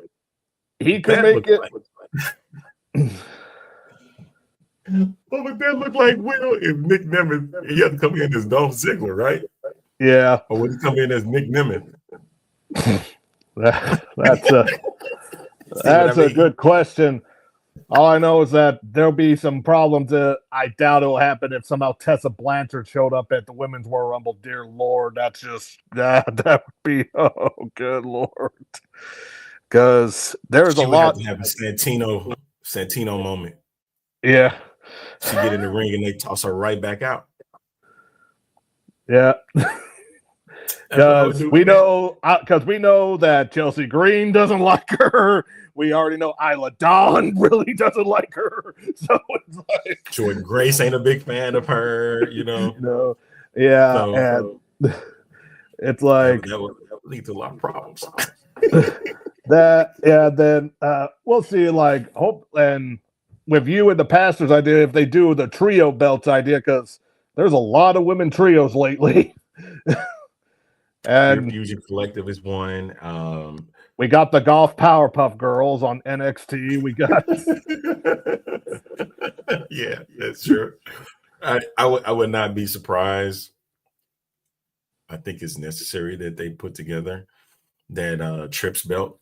Speaker 1: What would that look like, Will, if Nick Nemeth, he had to come in as Dolph Ziggler, right?
Speaker 8: Yeah.
Speaker 1: Or would he come in as Nick Nemeth?
Speaker 8: That's a good question. All I know is that there'll be some problems. I doubt it'll happen if somehow Tessa Blanchard showed up at the Women's Royal Rumble. Dear Lord, that would be, oh, good Lord. Because there's a lot.
Speaker 1: Have a Santino moment.
Speaker 8: Yeah.
Speaker 1: She get in the ring and they toss her right back out.
Speaker 8: Yeah. Because we know that Chelsea Green doesn't like her. We already know Isla Dawn really doesn't like her. So it's like
Speaker 1: Jordan Grace ain't a big fan of her, you know.
Speaker 8: No. Yeah. So, and it's like
Speaker 1: that would lead to a lot of problems.
Speaker 8: Then we'll see, like, hope, and with you and the Pastors idea, if they do the trio belts idea, because there's a lot of women trios lately. And
Speaker 1: Fusion Collective is one.
Speaker 8: We got the Golf Powerpuff Girls on NXT. We got
Speaker 1: yeah, that's true. I would not be surprised. I think it's necessary that they put together that Trips belt.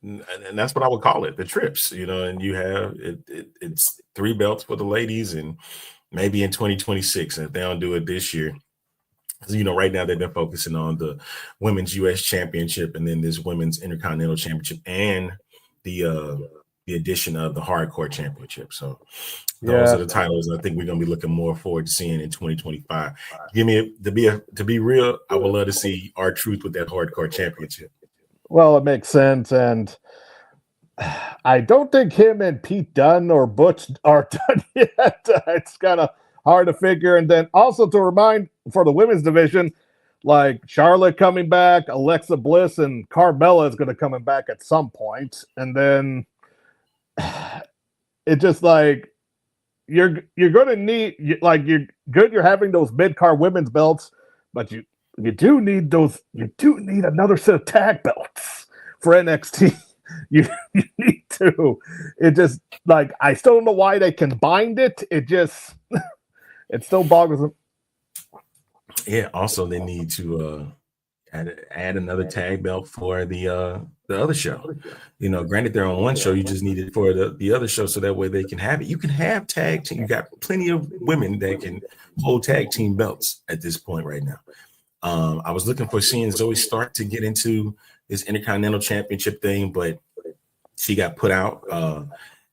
Speaker 1: And that's what I would call it, the Trips, you know, and you have it's 3 belts for the ladies, and maybe in 2026, and if they don't do it this year. You know, right now they've been focusing on the Women's U.S. Championship, and then this Women's Intercontinental Championship, and the addition of the Hardcore Championship. So those are the titles I think we're going to be looking more forward to seeing in 2025. To be real, I would love to see R-Truth with that Hardcore Championship.
Speaker 8: Well, it makes sense, and I don't think him and Pete Dunne or Butch are done yet. It's kind of hard to figure. And then also to remind for the women's division, like Charlotte coming back, Alexa Bliss and Carmella is going to coming back at some point. And then it's just like you're gonna need you're good. You're having those mid card women's belts, but you do need another set of tag belts for NXT. You need to. It just like I still don't know why they combined it. It just it still boggles them.
Speaker 1: Yeah. Also, they need to add another tag belt for the other show. You know, granted they're on one show, you just need it for the other show so that way they can have it. You can have tag team. You got plenty of women that can hold tag team belts at this point right now. I was looking for seeing Zoe Stark to get into this Intercontinental Championship thing, but she got put out.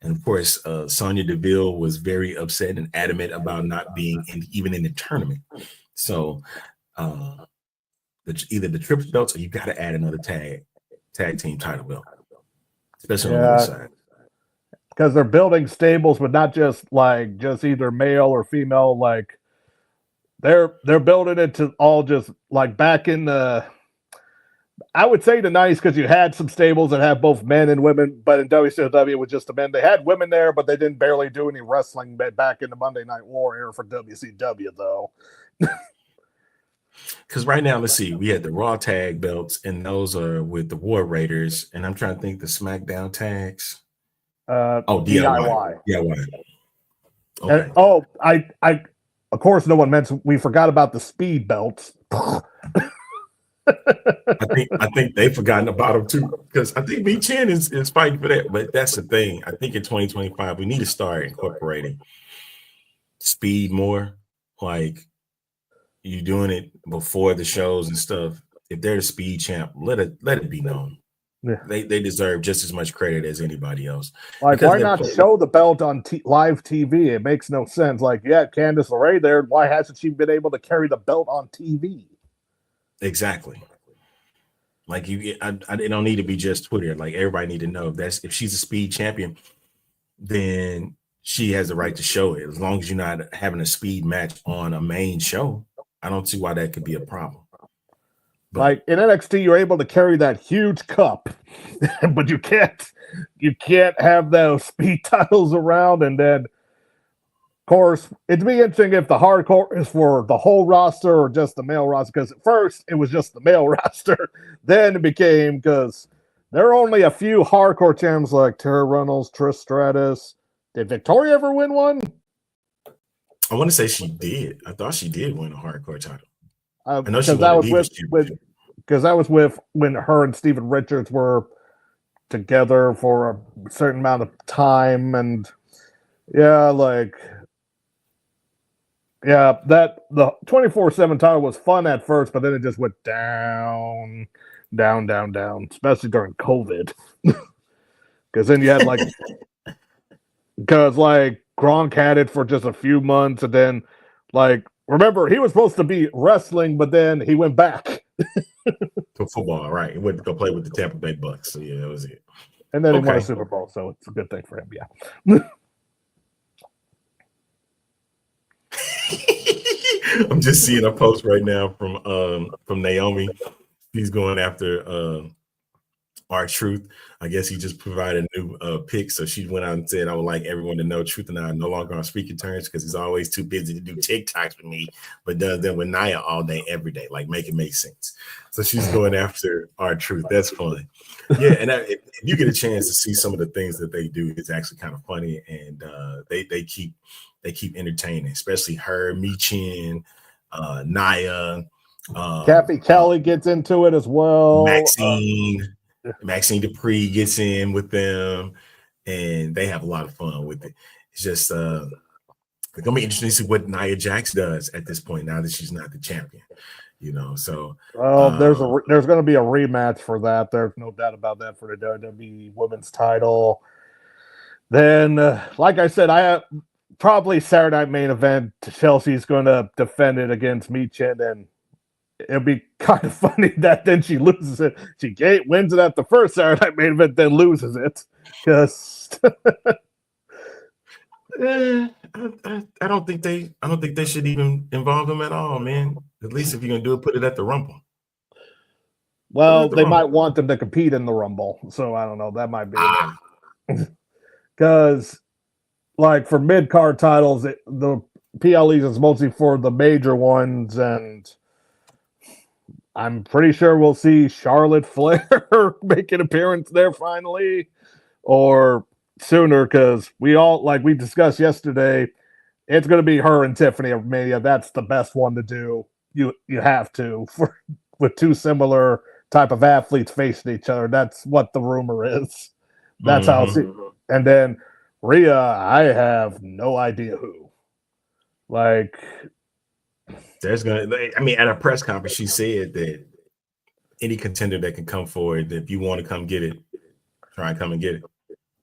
Speaker 1: And of course, Sonya Deville was very upset and adamant about not being even in the tournament. So either the triple belts or you got to add another tag team title belt, especially on the other side.
Speaker 8: Because they're building stables, but not just either male or female. Like they're building it to all just like back in the. I would say the 90s because you had some stables that have both men and women, but in WCW it was just the men. They had women there, but they didn't barely do any wrestling back in the Monday Night War era for WCW though.
Speaker 1: Because right now, let's see, we had the Raw tag belts, and those are with the War Raiders. And I'm trying to think the SmackDown tags. DIY. DIY. Okay.
Speaker 8: And, I of course, no one mentioned we forgot about the speed belts.
Speaker 1: I think they've forgotten about them too, because I think Chin is fighting for that. But that's the thing. I think in 2025 we need to start incorporating speed more. Like you doing it before the shows and stuff. If they're the speed champ, let it be known.
Speaker 8: Yeah.
Speaker 1: They deserve just as much credit as anybody else.
Speaker 8: Like, why not show the belt on live TV? It makes no sense. Like, yeah, Candice LeRae there. Why hasn't she been able to carry the belt on TV?
Speaker 1: Exactly. Like it don't need to be just Twitter. Like everybody need to know if she's a speed champion, then she has the right to show it. As long as you're not having a speed match on a main show, I don't see why that could be a problem. But,
Speaker 8: like in NXT, you're able to carry that huge cup, but you can't have those speed titles around. And then, of course, it'd be interesting if the hardcore is for the whole roster or just the male roster. Because at first it was just the male roster, then it became because there are only a few hardcore champs like Tara Reynolds, Trish Stratus. Did Victoria ever win one?
Speaker 1: I want to say she did. I thought she did win a hardcore title.
Speaker 8: I know because that was with when her and Steven Richards were together for a certain amount of time, and that the 24/7 title was fun at first, but then it just went down, especially during COVID. Because then you had because Gronk had it for just a few months, and then remember, he was supposed to be wrestling, but then he went back
Speaker 1: to football, right? He went to go play with the Tampa Bay Bucks. So yeah, that was it.
Speaker 8: And then he won a Super Bowl, so it's a good thing for him. Yeah.
Speaker 1: I'm just seeing a post right now from Naomi. He's going after R-Truth. I guess he just provided a new pic. So she went out and said, I would like everyone to know Truth and I are no longer on speaking terms because he's always too busy to do TikToks with me, but does them with Nia all day, every day. Like, make it make sense. So she's going after R-Truth. That's funny. Yeah, and if you get a chance to see some of the things that they do, it's actually kind of funny, and they keep entertaining, especially her, Michin, Nia.
Speaker 8: Kathy Kelly gets into it as well.
Speaker 1: Maxine Dupree gets in with them, and they have a lot of fun with it. It's just it's gonna be interesting to see what Nia Jax does at this point now that she's not the champion. So
Speaker 8: there's going to be a rematch for that. There's no doubt about that for the WWE Women's Title. Then, like I said, I have probably Saturday Night Main Event. Chelsea's going to defend it against Michin, and it'll be kind of funny that then she loses it. She wins it at the first Saturday Night Main Event, then loses it because.
Speaker 1: I don't think they should even involve them at all, man. At least if you're gonna do it, put it at the Rumble.
Speaker 8: Well, they might want them to compete in the Rumble, so I don't know. That might be. because like for mid card titles, the PLEs is mostly for the major ones, and I'm pretty sure we'll see Charlotte Flair make an appearance there finally, or sooner, because we all, like we discussed yesterday, it's going to be her and Tiffany of Mania. That's the best one to do. You have to, for with two similar type of athletes facing each other. That's what the rumor is. That's how. And then Rhea, I have no idea who. Like,
Speaker 1: there's I mean, at a press conference, she said that any contender that can come forward, if you want to come get it, try and come and get it.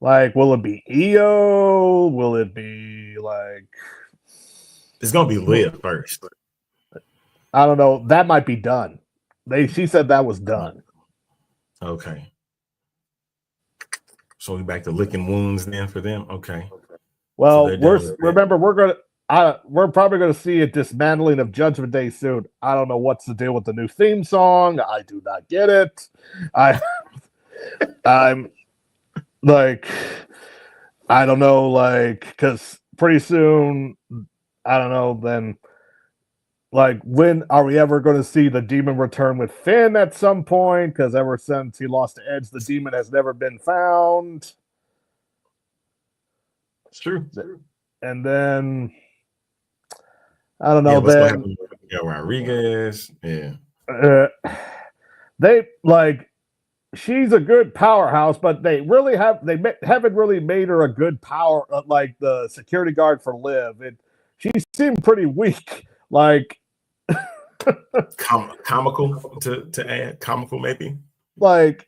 Speaker 8: Like, will it be Io? Will it be like?
Speaker 1: It's gonna be Liv first.
Speaker 8: I don't know. That might be done. She said that was done.
Speaker 1: Okay. So we back to licking wounds then for them. Okay.
Speaker 8: Well, we're probably gonna see a dismantling of Judgment Day soon. I don't know what's the deal with the new theme song. I do not get it. I'm like, I don't know, like, because pretty soon, I don't know, then, like, when are we ever going to see the Demon return with Finn at some point? Because ever since he lost to Edge, the Demon has never been found.
Speaker 1: It's true.
Speaker 8: And then, I don't know, then.
Speaker 1: Rodriguez, yeah.
Speaker 8: They, like, she's a good powerhouse, but they haven't really made her a good power, like the security guard for Liv. She seemed pretty weak, like
Speaker 1: comical to add comical maybe.
Speaker 8: Like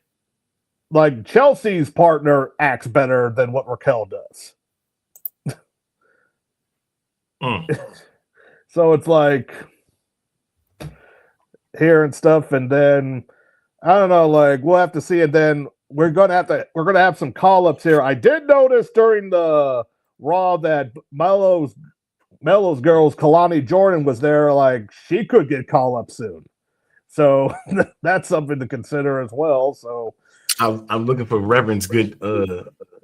Speaker 8: Chelsea's partner acts better than what Raquel does. So it's like here and stuff, and then I don't know, like we'll have to see it. Then we're gonna have some call-ups here. I did notice during the Raw that Melo's girls, Kalani Jordan, was there. Like she could get call-up soon. So that's something to consider as well. So
Speaker 1: I'm looking for Reverend's good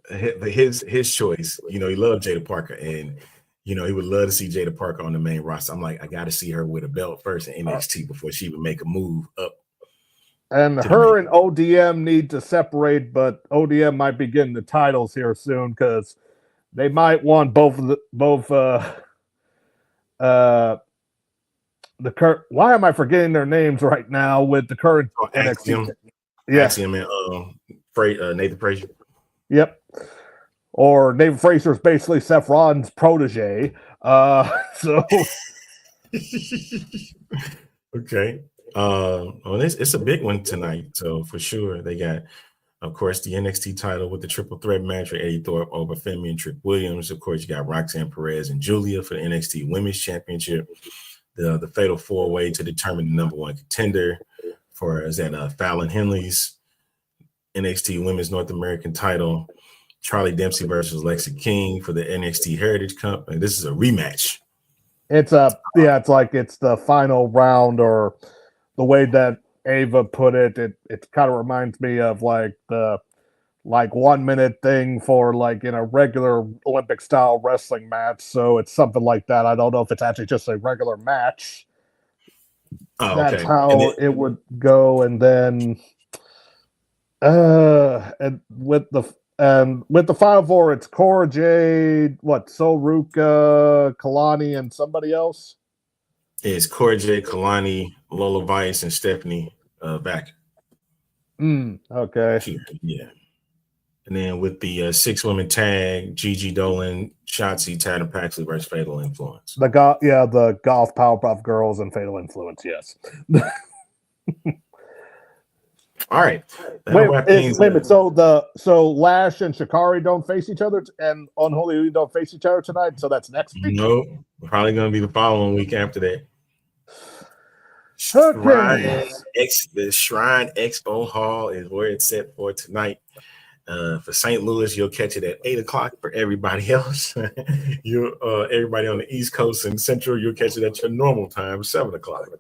Speaker 1: his choice. You know, he loved Jada Parker, and you know, he would love to see Jada Parker on the main roster. I'm like, I got to see her with a belt first in NXT before she would make a move up.
Speaker 8: And her and ODM need to separate, but ODM might be getting the titles here soon because they might want both the current. Why am I forgetting their names right now with the current NXT?
Speaker 1: Axiom and Nathan Frazier.
Speaker 8: Yep. Or Nathan Frazier is basically Seth Rollins' protege. So
Speaker 1: okay. Well, it's a big one tonight. So for sure, they got, of course, the NXT title with the triple threat match with Eddie Thorpe over Femi and Trick Williams. Of course, you got Roxanne Perez and Julia for the NXT Women's Championship. The fatal four-way to determine the number one contender for Fallon Henley's NXT Women's North American title. Charlie Dempsey versus Lexi King for the NXT Heritage Cup. And this is a rematch. it's the final round, or the way that Ava put it. It kind of reminds me of like the 1 minute thing for like in a regular Olympic style wrestling match. So it's something like that. I don't know if it's actually just a regular match. That's how it would go. And then and with the final four, it's Cora Jade, Soruka, Kalani, and somebody else. It's Cora Jade, Kalani, Lola Vice, and Stephanie back.
Speaker 8: Okay.
Speaker 1: Yeah. And then with the 6-women tag, Gigi Dolan, Shotzi, Tatum Paxley versus Fatal Influence.
Speaker 8: The golf Powerpuff Girls and Fatal Influence, yes.
Speaker 1: All right.
Speaker 8: Wait. So Lash and Shikari don't face each other, and Unholy Union don't face each other tonight. So that's next week.
Speaker 1: No, probably going to be the following week after that.
Speaker 8: Okay.
Speaker 1: The Shrine Expo Hall is where it's set for tonight. For St. Louis, you'll catch it at 8:00. For everybody else, everybody on the East Coast and Central, you'll catch it at your normal time, 7:00.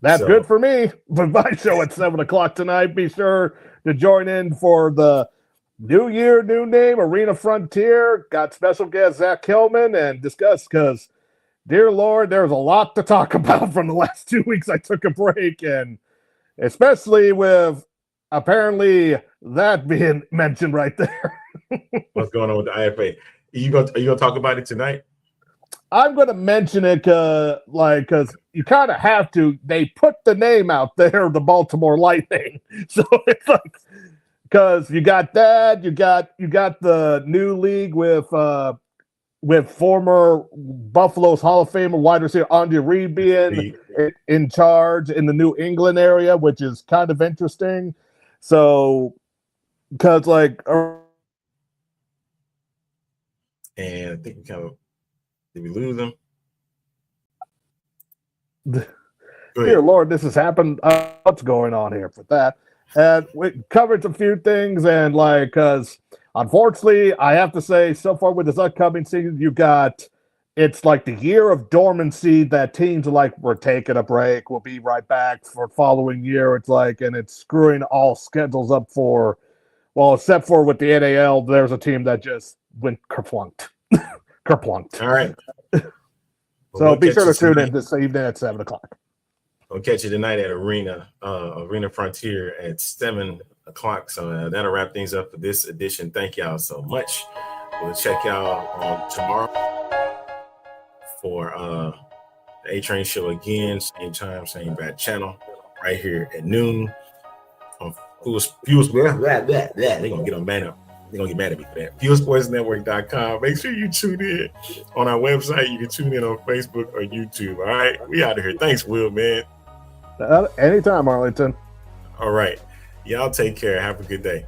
Speaker 8: That's good for me. But my show at 7:00 tonight. Be sure to join in for the New year, new name, Arena Frontier. Got special guest Zach Hillman and discuss because, dear Lord, there's a lot to talk about from the last 2 weeks. I took a break, and especially with apparently that being mentioned right there.
Speaker 1: What's going on with the IFA? Are you gonna talk about it tonight?
Speaker 8: I'm going to mention it because you kind of have to. They put the name out there, the Baltimore Lightning. So it's like, because you got that, you got the new league with former Buffalo's Hall of Famer wide receiver Andre Reed being in charge in the New England area, which is kind of interesting. So, because
Speaker 1: and I think did we lose them?
Speaker 8: Dear Lord, this has happened. What's going on here with that? And we covered a few things, and because unfortunately, I have to say, so far with this upcoming season, it's like the year of dormancy that teams are like, we're taking a break, we'll be right back for following year. It's like, and it's screwing all schedules up except for with the NAL, there's a team that just went kerplunked. Kerplunked.
Speaker 1: All right.
Speaker 8: So be sure to tune in this evening at 7 o'clock.
Speaker 1: We'll catch you tonight at Arena Frontier at 7 o'clock. So that'll wrap things up for this edition. Thank y'all so much. We'll check y'all on tomorrow for the A-Train show again. Same time, same bad channel, right here at noon. On they're gonna get on man up. They're gonna get mad at me for that. FuelSportsNetwork.com. Make sure you tune in on our website. You can tune in on Facebook or YouTube. All right, we out of here. Thanks, Will, man.
Speaker 8: Anytime, Arlington.
Speaker 1: All right, y'all take care. Have a good day.